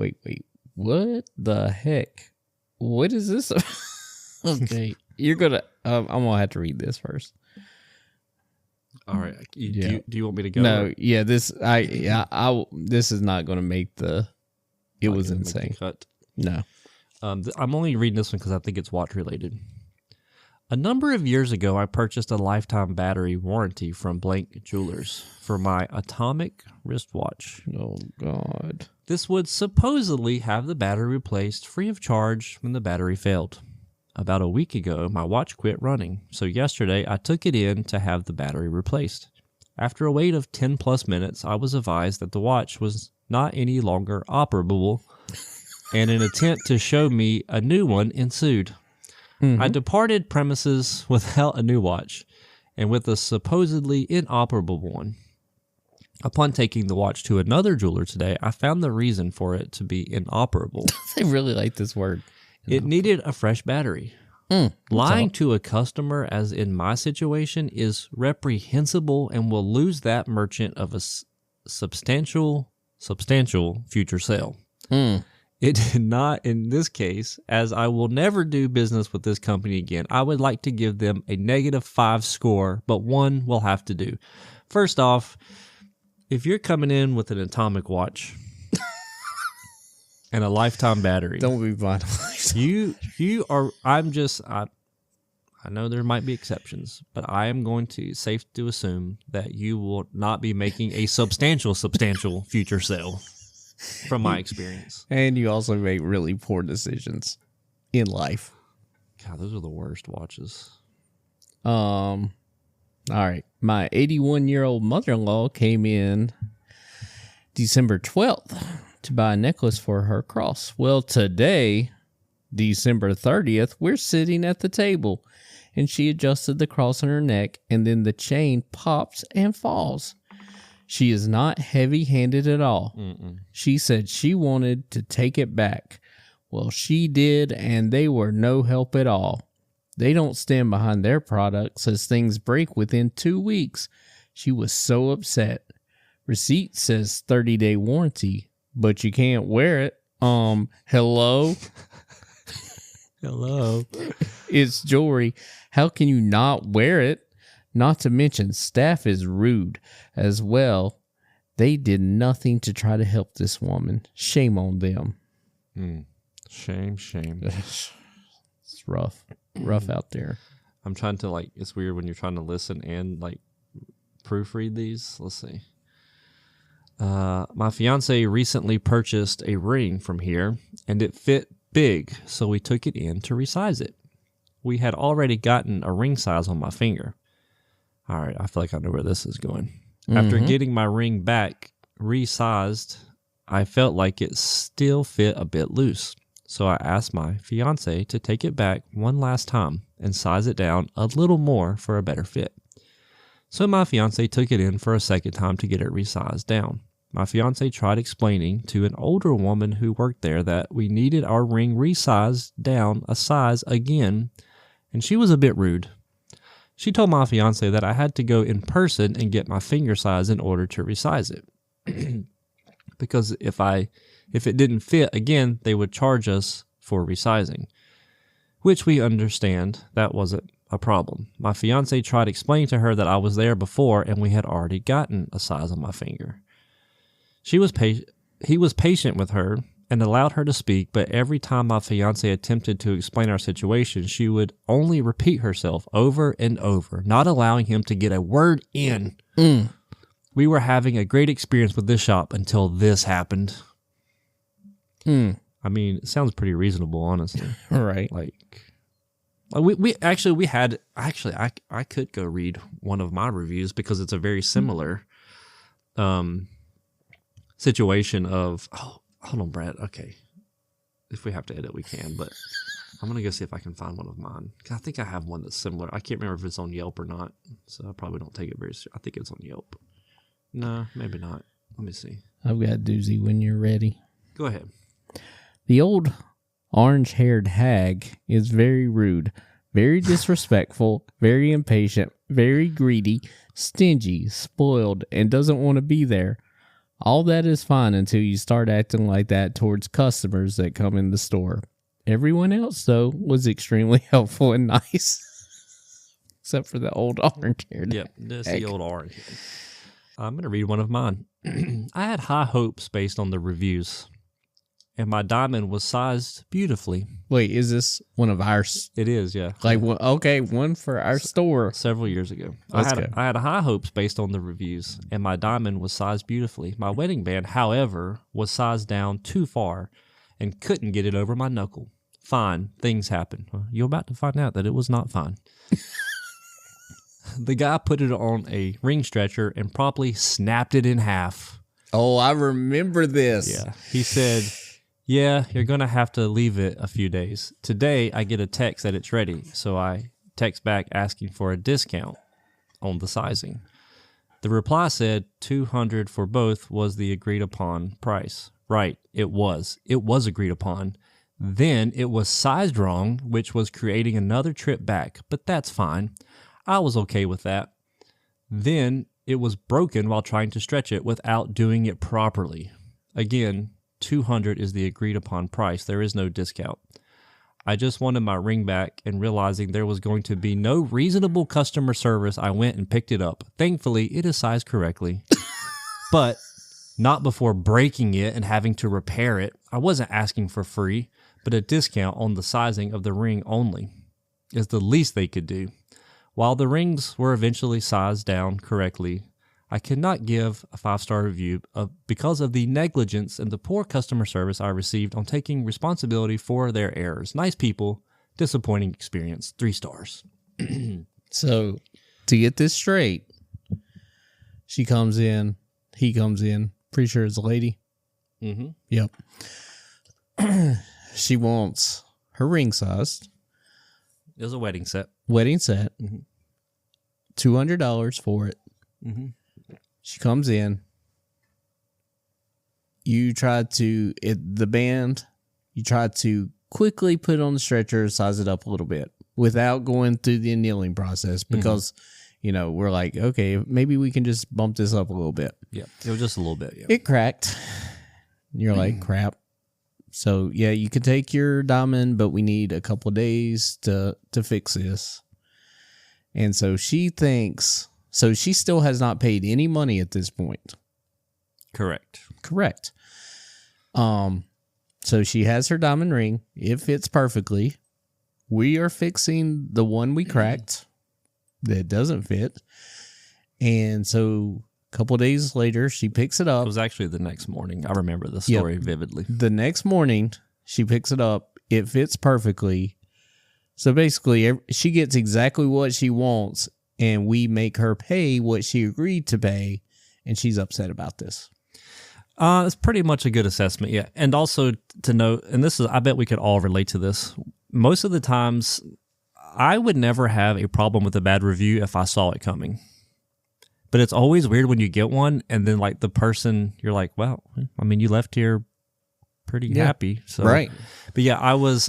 A: What the heck? What is this? Okay. You're gonna, I'm gonna have to read this first.
B: All right. Do you want me to go?
A: No. Yeah. This is not going to make the. It was insane.
B: Cut.
A: No.
B: I'm only reading this one because I think it's watch related. A number of years ago, I purchased a lifetime battery warranty from Blank Jewelers for my Atomic wristwatch.
A: Oh, God.
B: This would supposedly have the battery replaced free of charge when the battery failed. About a week ago, my watch quit running, so yesterday I took it in to have the battery replaced. After a wait of 10 plus minutes, I was advised that the watch was not any longer operable, and an attempt to show me a new one ensued. I departed premises without a new watch and with a supposedly inoperable one. Upon taking the watch to another jeweler today, I found the reason for it to be inoperable.
A: They really like this word.
B: It needed a fresh battery. Lying to a customer, as in my situation, is reprehensible and will lose that merchant of a substantial future sale. It did not in this case, as I will never do business with this company again. I would like to give them a -5 score, but 1 will have to do. First off, if you're coming in with an Atomic watch and a lifetime battery,
A: Don't be blind.
B: you are. I know there might be exceptions, but I am going to safe to assume that you will not be making a substantial future sale. From my experience.
A: And you also make really poor decisions in life.
B: God, those are the worst watches.
A: All right. My 81-year-old mother-in-law came in December 12th to buy a necklace for her cross. Well, today, December 30th, we're sitting at the table, and she adjusted the cross on her neck, and then the chain pops and falls. She is not heavy-handed at all. She said she wanted to take it back. Well, she did, and they were no help at all. They don't stand behind their products as things break within 2 weeks. She was so upset. Receipt says 30-day warranty, but you can't wear it. Hello?
B: Hello.
A: It's jewelry. How can you not wear it? Not to mention, staff is rude as well. They did nothing to try to help this woman. Shame on them.
B: Shame.
A: It's rough. Rough out there.
B: I'm trying to, it's weird when you're trying to listen and, proofread these. Let's see. My fiance recently purchased a ring from here, and it fit big, so we took it in to resize it. We had already gotten a ring size on my finger. All right, I feel like I know where this is going. After getting my ring back resized, I felt like it still fit a bit loose. So I asked my fiance to take it back one last time and size it down a little more for a better fit. So my fiance took it in for a second time to get it resized down. My fiance tried explaining to an older woman who worked there that we needed our ring resized down a size again, and she was a bit rude. She told my fiance that I had to go in person and get my finger size in order to resize it. Because if it didn't fit again, they would charge us for resizing, which we understand that wasn't a problem. My fiance tried explaining to her that I was there before and we had already gotten a size on my finger. He was patient with her and allowed her to speak, but every time my fiance attempted to explain our situation, she would only repeat herself over and over, not allowing him to get a word in. We were having a great experience with this shop until this happened. I mean, it sounds pretty reasonable, honestly.
A: Right.
B: I could go read one of my reviews because it's a very similar situation of, hold on, Brad. Okay. If we have to edit, we can, but I'm going to go see if I can find one of mine. I think I have one that's similar. I can't remember if it's on Yelp or not, so I probably don't take it very seriously. I think it's on Yelp. No, maybe not. Let me see.
A: I've got a doozy when you're ready.
B: Go ahead.
A: The old orange-haired hag is very rude, very disrespectful, very impatient, very greedy, stingy, spoiled, and doesn't want to be there. All that is fine until you start acting like that towards customers that come in the store. Everyone else, though, was extremely helpful and nice. Except for the old orange-haired
B: Yep, that's the old orange. I'm going to read one of mine. I had high hopes based on the reviews, and my diamond was sized beautifully.
A: Wait, is this one of our
B: It is, yeah.
A: like one for our store?
B: Several years ago.
A: Let's go.
B: I had high hopes based on the reviews, and my diamond was sized beautifully. My wedding band, however, was sized down too far and couldn't get it over my knuckle. Fine, things happen. You're about to find out that it was not fine. The guy put it on a ring stretcher and promptly snapped it in half.
A: Oh, I remember this.
B: Yeah. He said, yeah, you're going to have to leave it a few days. Today, I get a text that it's ready, so I text back asking for a discount on the sizing. The reply said $200 for both was the agreed upon price. Right, it was. It was agreed upon. Then it was sized wrong, which was creating another trip back, but that's fine. I was okay with that. Then it was broken while trying to stretch it without doing it properly. Again, $200 is the agreed upon price. There is no discount. I just wanted my ring back, and realizing there was going to be no reasonable customer service, I went and picked it up. Thankfully, it is sized correctly, but not before breaking it and having to repair it. I wasn't asking for free, but a discount on the sizing of the ring only is the least they could do. While the rings were eventually sized down correctly, I could not give a 5-star review because of the negligence and the poor customer service I received on taking responsibility for their errors. Nice people, disappointing experience, 3 stars.
A: So, to get this straight, she comes in, he comes in, pretty sure it's a lady.
B: Mm-hmm.
A: Yep. She wants her ring sized.
B: It was a wedding set.
A: Wedding set.
B: Mm-hmm.
A: $200 for it.
B: Mm-hmm.
A: She comes in. You try to, the band, you try to quickly put it on the stretcher, size it up a little bit without going through the annealing process because, we're like, okay, maybe we can just bump this up a little bit.
B: Yeah, it was just a little bit. Yeah.
A: It cracked. You're like, crap. So, yeah, you can take your diamond, but we need a couple of days to fix this. And so she thinks, so she still has not paid any money at this point.
B: Correct.
A: So she has her diamond ring. It fits perfectly. We are fixing the one we cracked that doesn't fit. And so a couple of days later, she picks it
B: It
A: up.
B: was actually the next morning. I remember the story vividly.
A: The next morning, she picks it up. It fits perfectly. So basically, she gets exactly what she wants, and we make her pay what she agreed to pay, and she's upset about this.
B: It's pretty much a good assessment, yeah. And also to note, and this is, I bet we could all relate to this. Most of the times, I would never have a problem with a bad review if I saw it coming. But it's always weird when you get one, and then like the person, you're like, well, I mean, you left here pretty happy. So.
A: Right.
B: But yeah, I was,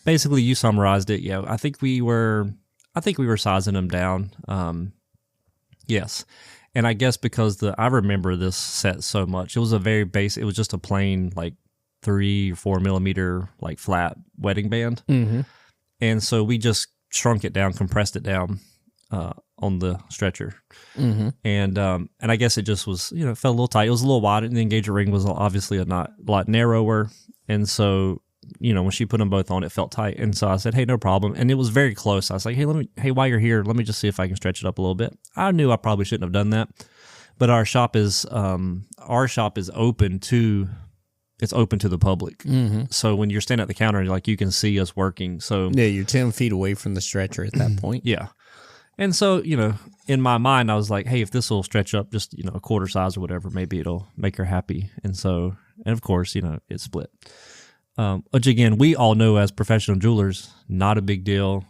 B: basically you summarized it. Yeah, I think we were sizing them down. Yes. And I guess because I remember this set so much, it was a very basic, it was just a plain like 3 or 4 millimeter like flat wedding band.
A: Mm-hmm.
B: And so we just shrunk it down, compressed it down on the stretcher.
A: Mm-hmm.
B: And I guess it just was, it felt a little tight. It was a little wide, and the engagement ring was obviously a lot narrower. And so, when she put them both on, it felt tight. And so I said, hey, no problem. And it was very close. I was like, hey, while you're here, let me just see if I can stretch it up a little bit. I knew I probably shouldn't have done that, but our shop is open to the public.
A: Mm-hmm.
B: So when you're standing at the counter, you can see us working. So
A: Yeah, you're 10 feet away from the stretcher at that point.
B: yeah. And so, in my mind, I was like, hey, if this will stretch up just, a quarter size or whatever, maybe it'll make her happy. And so, and of course, it split. Which again, we all know as professional jewelers, not a big deal.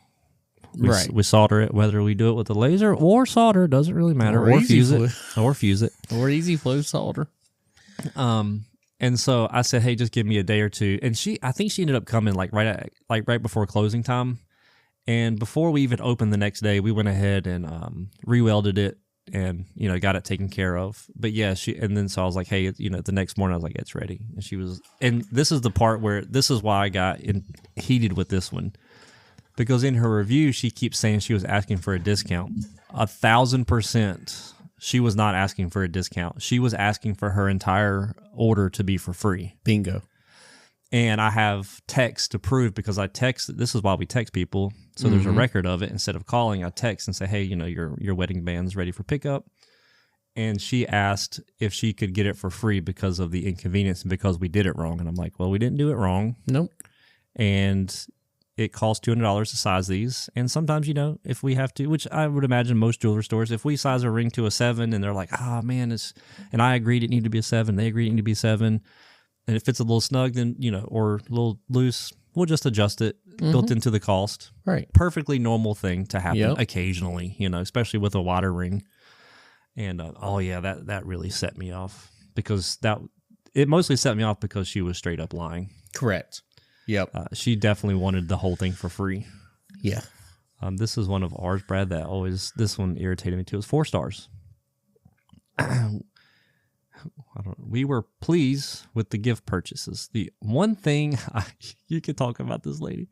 A: Right.
B: We solder it, whether we do it with a laser or solder, doesn't really matter.
A: Or
B: Or
A: easy
B: fuse it. Or fuse it.
A: Or easy flow solder.
B: And so I said, hey, just give me a day or two. And I think she ended up coming right before closing time. And before we even opened the next day, we went ahead and re-welded it and, got it taken care of. But yeah, so I was like, hey, the next morning I was like, it's ready. And this is the part where, this is why I got heated with this one. Because in her review, she keeps saying she was asking for a discount. 1,000%. She was not asking for a discount. She was asking for her entire order to be for free.
A: Bingo.
B: And I have text to prove because I text. This is why we text people. So there's a record of it. Instead of calling, I text and say, hey, your wedding band's ready for pickup. And she asked if she could get it for free because of the inconvenience and because we did it wrong. And I'm like, well, we didn't do it wrong.
A: Nope.
B: And it costs $200 to size these. And sometimes, if we have to, which I would imagine most jewelry stores, if we size a ring to a 7 and they're like, man, and I agreed it needed to be a 7, they agreed it needed to be a 7, and it fits a little snug, then, or a little loose, we'll just adjust it, built into the cost.
A: Right.
B: Perfectly normal thing to happen occasionally, especially with a wider ring. And, that really set me off because it mostly set me off because she was straight up lying.
A: Correct. Yep.
B: She definitely wanted the whole thing for free.
A: Yeah.
B: This is one of ours, Brad, this one irritated me too. It was 4 stars. We were pleased with the gift purchases. The one thing, you can talk about this lady.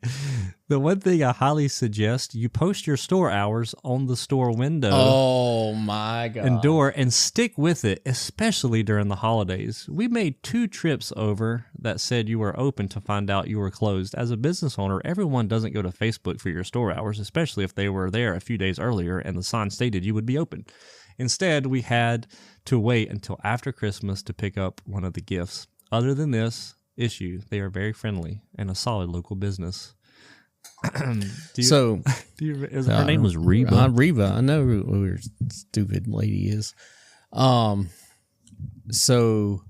B: The one thing I highly suggest, you post your store hours on the store window.
A: Oh my God.
B: And door and stick with it, especially during the holidays. We made 2 trips over that said you were open to find out you were closed. As a business owner, everyone doesn't go to Facebook for your store hours, especially if they were there a few days earlier and the sign stated you would be open. Instead, we had to wait until after Christmas to pick up one of the gifts. Other than this issue, they are very friendly and a solid local business. Her name was Reba.
A: Reba. I know who your stupid lady is. So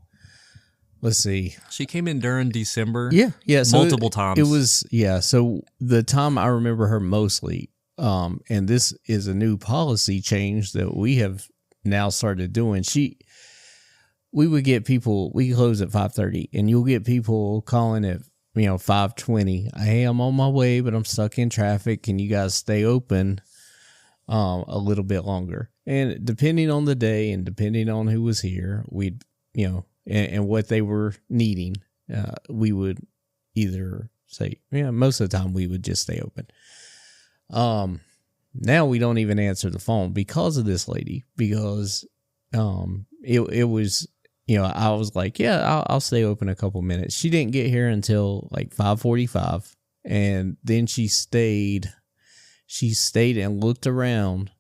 A: let's see.
B: She came in during December.
A: Yeah. So
B: multiple times.
A: It was, So the time I remember her mostly, and this is a new policy change that we have now started doing. We would get people, we close at 5:30, and you'll get people calling at 5:20. Hey, I'm on my way, but I'm stuck in traffic. Can you guys stay open a little bit longer? And depending on the day and depending on who was here, we'd and what they were needing, we would either say, most of the time we would just stay open. Now we don't even answer the phone because of this lady, because it was, I was like, I'll stay open a couple minutes. She didn't get here until like 5:45, and then she stayed and looked around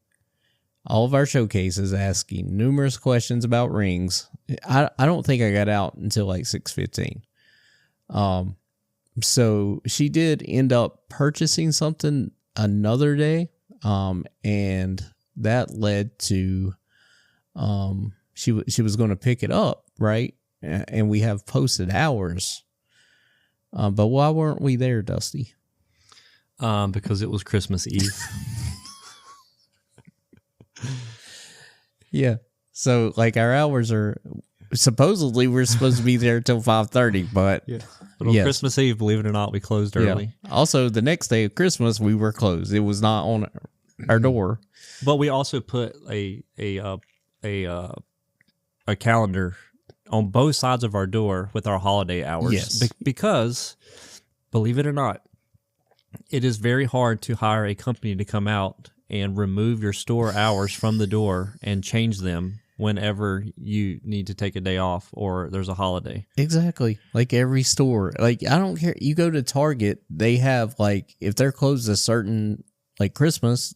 A: all of our showcases, asking numerous questions about rings. I don't think I got out until like 6:15. So she did end up purchasing something another day, and that led to she was going to pick it up, right? And we have posted hours, but why weren't we there, Dusty?
B: Because it was Christmas Eve.
A: Yeah, so like our hours are supposedly we're supposed to be there till 5:30, but
B: But on Christmas Eve, believe it or not, we closed early.
A: Yeah. Also, the next day of Christmas, we were closed. It was not on our door.
B: But we also put a calendar on both sides of our door with our holiday hours.
A: Yes.
B: Because, believe it or not, it is very hard to hire a company to come out and remove your store hours from the door and change them whenever you need to take a day off or there's a holiday.
A: Exactly. Like every store. Like, I don't care. You go to Target, they have like, if they're closed a certain, like Christmas,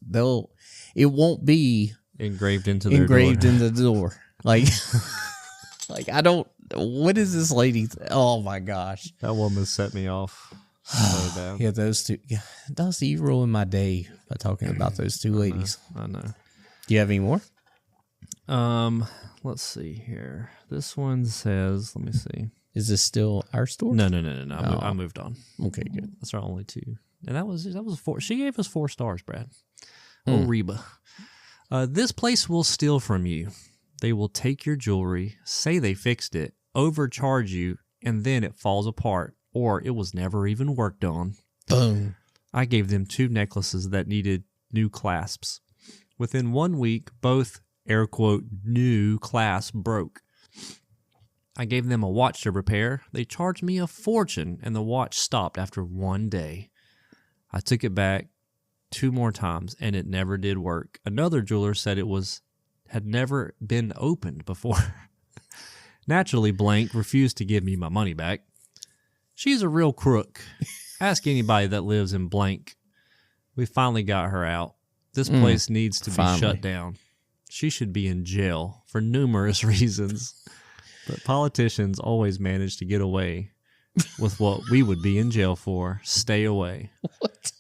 A: it won't be
B: engraved into
A: the door. Like, like what is this lady? Oh my gosh.
B: That woman set me off so bad.
A: Yeah, those two. Yeah, Dusty, you ruined my day by talking about those two ladies.
B: I know.
A: Do you have any more?
B: Let's see here. This one says, let me see.
A: Is this still our store?
B: No. I moved on.
A: Okay, good.
B: That's our only 2. And that was 4. She gave us 4 stars, Brad. Oh, Reba. This place will steal from you. They will take your jewelry, say they fixed it, overcharge you, and then it falls apart, or it was never even worked on.
A: Boom.
B: I gave them 2 necklaces that needed new clasps. Within 1 week, both air quote new clasp broke. I gave them a watch to repair. They charged me a fortune, and the watch stopped after 1 day. I took it back 2 more times, and it never did work. Another jeweler said it had never been opened before. Naturally, Blank refused to give me my money back. She's a real crook. Ask anybody that lives in blank. We finally got her out. This place needs to be shut down. She should be in jail for numerous reasons. But politicians always manage to get away with what we would be in jail for. Stay away.
A: What?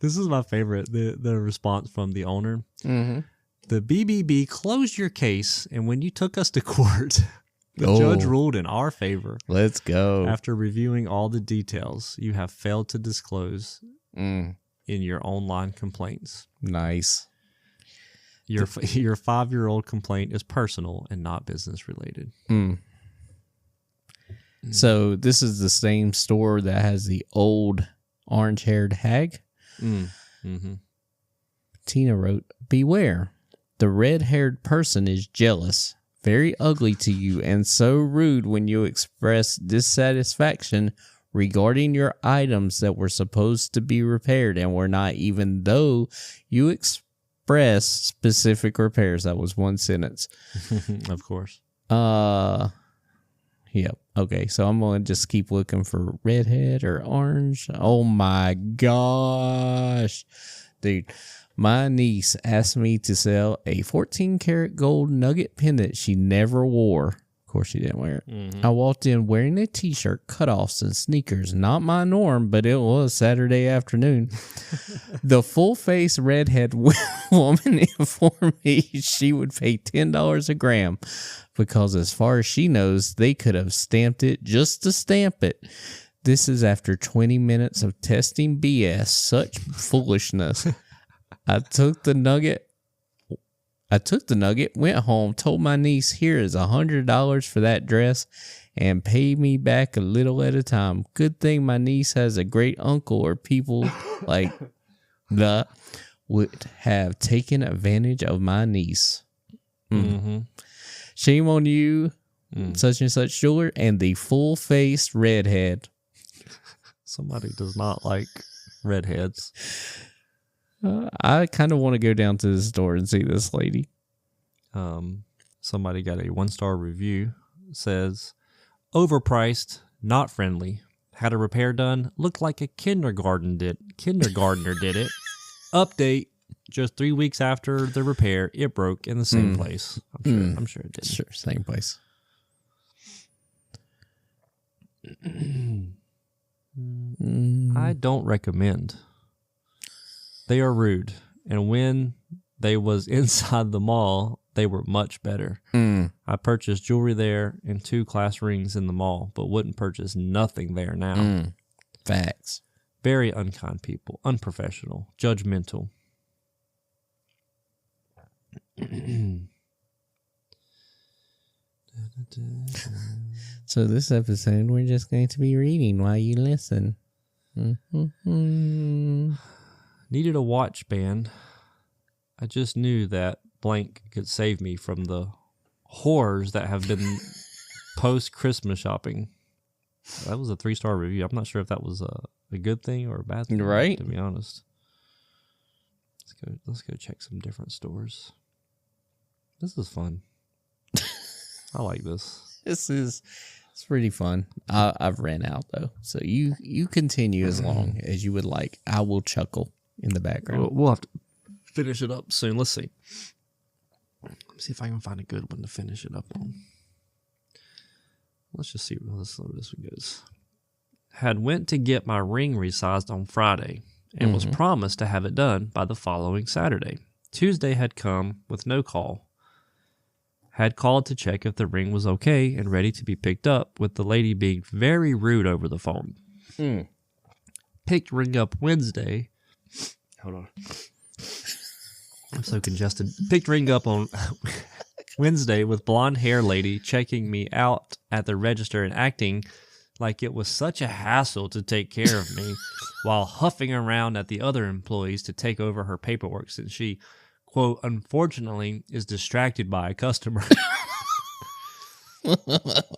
B: This is my favorite, the response from the owner.
A: Mm-hmm.
B: The BBB closed your case, and when you took us to court, the judge ruled in our favor.
A: Let's go.
B: After reviewing all the details you have failed to disclose in your online complaints.
A: Nice.
B: Your 5-year-old complaint is personal and not business related.
A: So this is the same store that has the old orange-haired hag?
B: Mm-hmm.
A: Tina wrote, beware. The red-haired person is jealous, very ugly to you, and so rude when you express dissatisfaction regarding your items that were supposed to be repaired and were not, even though you express specific repairs. That was one sentence.
B: Of course.
A: Yep. Okay, so I'm going to just keep looking for redhead or orange. Oh my gosh. Dude, my niece asked me to sell a 14-karat gold nugget pendant she never wore. Of course, she didn't wear it. Mm-hmm. I walked in wearing a t-shirt, cutoffs, and sneakers. Not my norm, but it was Saturday afternoon. The full-face redhead woman informed me she would pay $10 a gram because as far as she knows, they could have stamped it just to stamp it. This is after 20 minutes of testing BS. Such foolishness. I took the nugget, went home, told my niece, here is $100 for that dress, and pay me back a little at a time. Good thing my niece has a great uncle, or people like that would have taken advantage of my niece. Mm-hmm. Shame on you, such and such jeweler, and the full-faced redhead.
B: Somebody does not like redheads.
A: I kind of want to go down to the store and see this lady.
B: Somebody got a 1-star review. Says, overpriced, not friendly. Had a repair done. Looked like a kindergartner did it. Update. Just 3 weeks after the repair, it broke in the same place. I'm sure it did.
A: Sure, same place.
B: I don't recommend. They are rude, and when they was inside the mall, they were much better. I purchased jewelry there and 2 class rings in the mall, but wouldn't purchase nothing there now.
A: Facts.
B: Very unkind people, unprofessional, judgmental.
A: So this episode, we're just going to be reading while you listen.
B: Needed a watch band. I just knew that blank could save me from the horrors that have been post-Christmas shopping. That was a 3-star review. I'm not sure if that was a good thing or a bad thing,
A: right?
B: To be honest. Let's go check some different stores. This is fun. I like this.
A: It's pretty fun. I've ran out though, so you continue as long as you would like. I will chuckle in the background.
B: We'll have to finish it up soon. Let's see. Let's see if I can find a good one to finish it up on. Let's just see where this one goes. Had went to get my ring resized on Friday and was promised to have it done by the following Saturday. Tuesday had come with no call. Had called to check if the ring was okay and ready to be picked up, with the lady being very rude over the phone. Picked ring up Wednesday. Hold on. I'm so congested. Picked ring up on Wednesday with blonde hair lady checking me out at the register and acting like it was such a hassle to take care of me while huffing around at the other employees to take over her paperwork since she, quote, unfortunately, is distracted by a customer.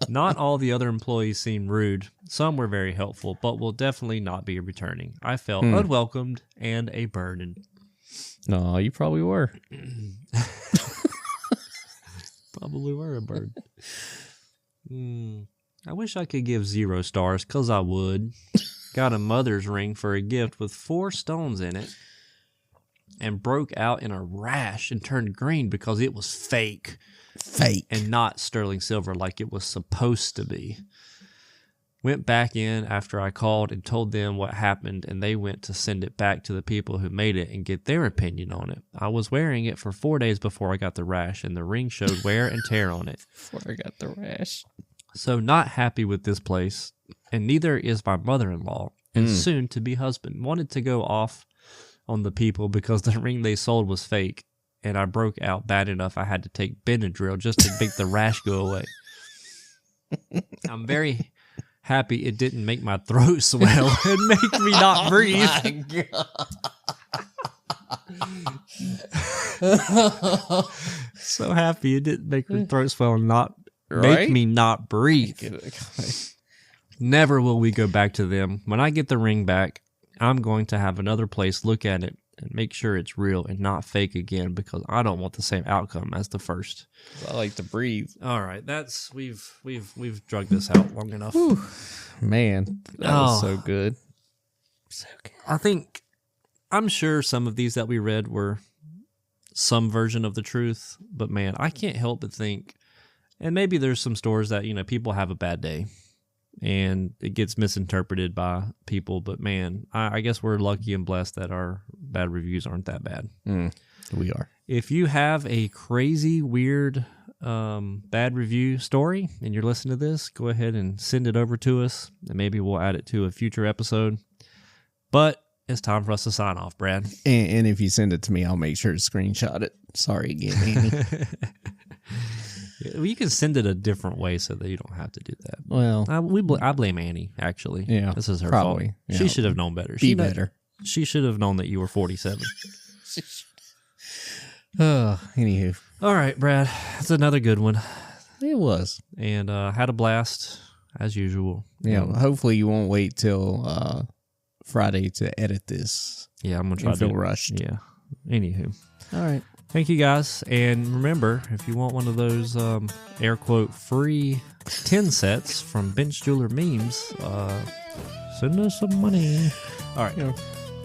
B: Not all the other employees seemed rude. Some were very helpful, but will definitely not be returning. I felt unwelcomed and a burden.
A: No, you probably were.
B: Probably were a burden. I wish I could give 0 stars, because I would. Got a mother's ring for a gift with 4 stones in it and broke out in a rash and turned green because it was fake.
A: Fake.
B: And not sterling silver like it was supposed to be. Went back in after I called and told them what happened, and they went to send it back to the people who made it and get their opinion on it. I was wearing it for 4 days before I got the rash, and the ring showed wear and tear on it.
A: Before I got the rash.
B: So not happy with this place, and neither is my mother-in-law and soon-to-be husband. Wanted to go off on the people because the ring they sold was fake, and I broke out bad enough I had to take Benadryl just to make the rash go away. I'm very happy it didn't make my throat swell and make me not breathe. So happy it didn't make my throat swell and not make me not breathe. Never will we go back to them. When I get the ring back, I'm going to have another place look at it and make sure it's real and not fake again, because I don't want the same outcome as the first.
A: I like to breathe.
B: All right, that's we've drugged this out long enough.
A: Whew. Man, that was so good. So good.
B: I'm sure some of these that we read were some version of the truth, but man, I can't help but think, and maybe there's some stores that, people have a bad day and it gets misinterpreted by people, but man, I guess we're lucky and blessed that our bad reviews aren't that bad.
A: We are.
B: If you have a crazy, weird, bad review story and you're listening to this, go ahead and send it over to us, and maybe we'll add it to a future episode. But it's time for us to sign off, Brad.
A: And if you send it to me, I'll make sure to screenshot it. Sorry again, Amy.
B: Well, you can send it a different way so that you don't have to do that.
A: Well,
B: I blame Annie, actually.
A: Yeah,
B: this is her
A: probably.
B: fault.
A: Yeah.
B: She should have known better.
A: Be better.
B: She should have known that you were 47.
A: Anywho.
B: All right, Brad. That's another good one.
A: It was.
B: And had a blast, as usual.
A: Yeah, hopefully you won't wait till Friday to edit this.
B: Yeah, I'm going to try to
A: feel rushed.
B: Yeah. Anywho.
A: All right.
B: Thank you, guys. And remember, if you want one of those, air quote, free 10 sets from Bench Jeweler Memes, send us some money. All right.
A: Yeah.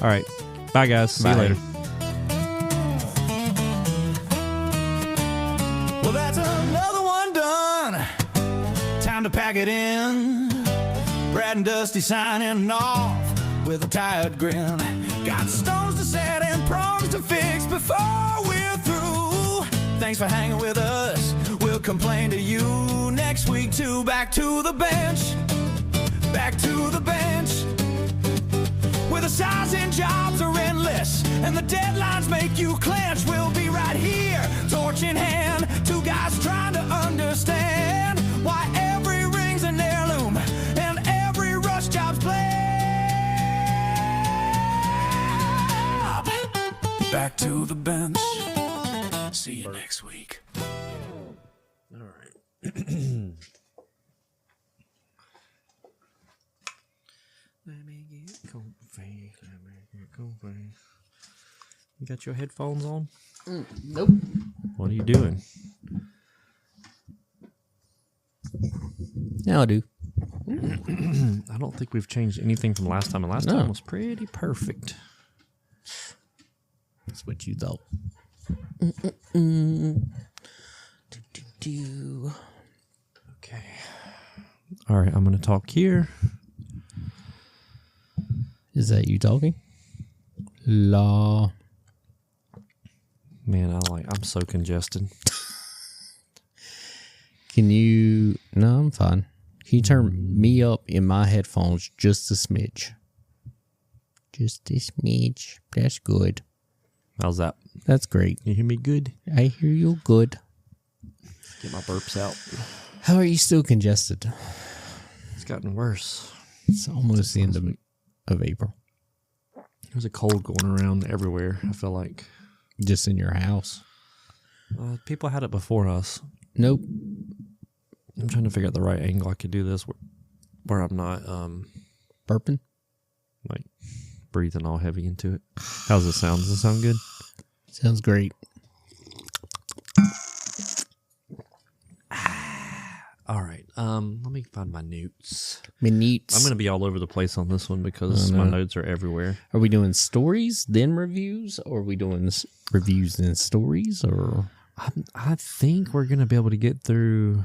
B: All right. Bye, guys. See you
A: Bye.
B: later.
C: Well, that's another one done. Time to pack it in. Brad and Dusty signing off with a tired grin. Got stones to set and prongs to fix before we're through. Thanks for hanging with us. We'll complain to you next week too. Back to the bench. Back to the bench. Where the size and jobs are endless and the deadlines make you clench. We'll be right here, torch in hand. Two guys trying to understand why every ring's an heirloom and every rush job's planned. Back to the bench. See you next week.
B: All right. Let me get comfy. Let me get comfy. You got your headphones on?
A: Nope.
B: What are you doing?
A: Now I do.
B: I don't think we've changed anything from last time. And last time was pretty perfect.
A: That's what you thought.
B: Okay. All right, I'm going to talk here.
A: Is that you talking? La.
B: Man, I'm so congested.
A: Can you... No, I'm fine. Can you turn me up in my headphones just a smidge? Just a smidge. That's good.
B: How's that?
A: That's great.
B: You hear me good?
A: I hear you good.
B: Get my burps out.
A: How are you still congested?
B: It's gotten worse.
A: It's almost the end of April.
B: There's a cold going around everywhere, I feel like.
A: Just in your house.
B: People had it before us.
A: Nope.
B: I'm trying to figure out the right angle I could do this where I'm not
A: Burping?
B: like breathing all heavy into it. How's it sound? Does it sound good?
A: Sounds great.
B: All right. Let me find my notes.
A: Minutes.
B: I'm going to be all over the place on this one because my notes are everywhere.
A: Are we doing stories, then reviews? Or are we doing reviews, then stories? Or
B: I think we're going to be able to get through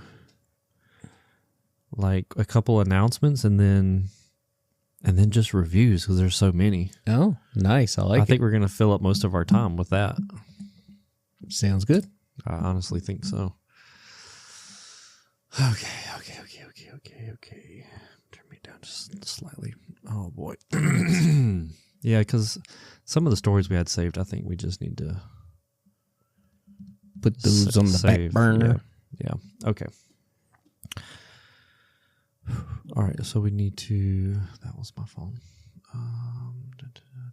B: like a couple announcements and then just reviews because there's so many.
A: Oh, nice. I
B: think we're going to fill up most of our time with that.
A: Sounds good.
B: I honestly think so. Okay. Turn me down just slightly. Oh, boy. Yeah, because some of the stories we had saved, I think we just need to
A: put those on the back burner.
B: Yeah. Okay. All right, so we need to... That was my phone.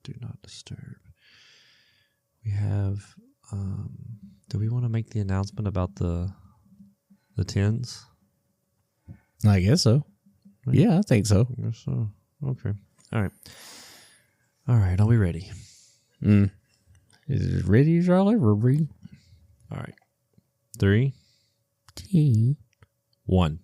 B: Do not disturb. We have... do we want to make the announcement about the tins?
A: I guess so. Yeah, I think so.
B: I guess so. Okay. All right, are we ready?
A: Is it ready as y'all ever be?
B: All right. 3, 2, 1.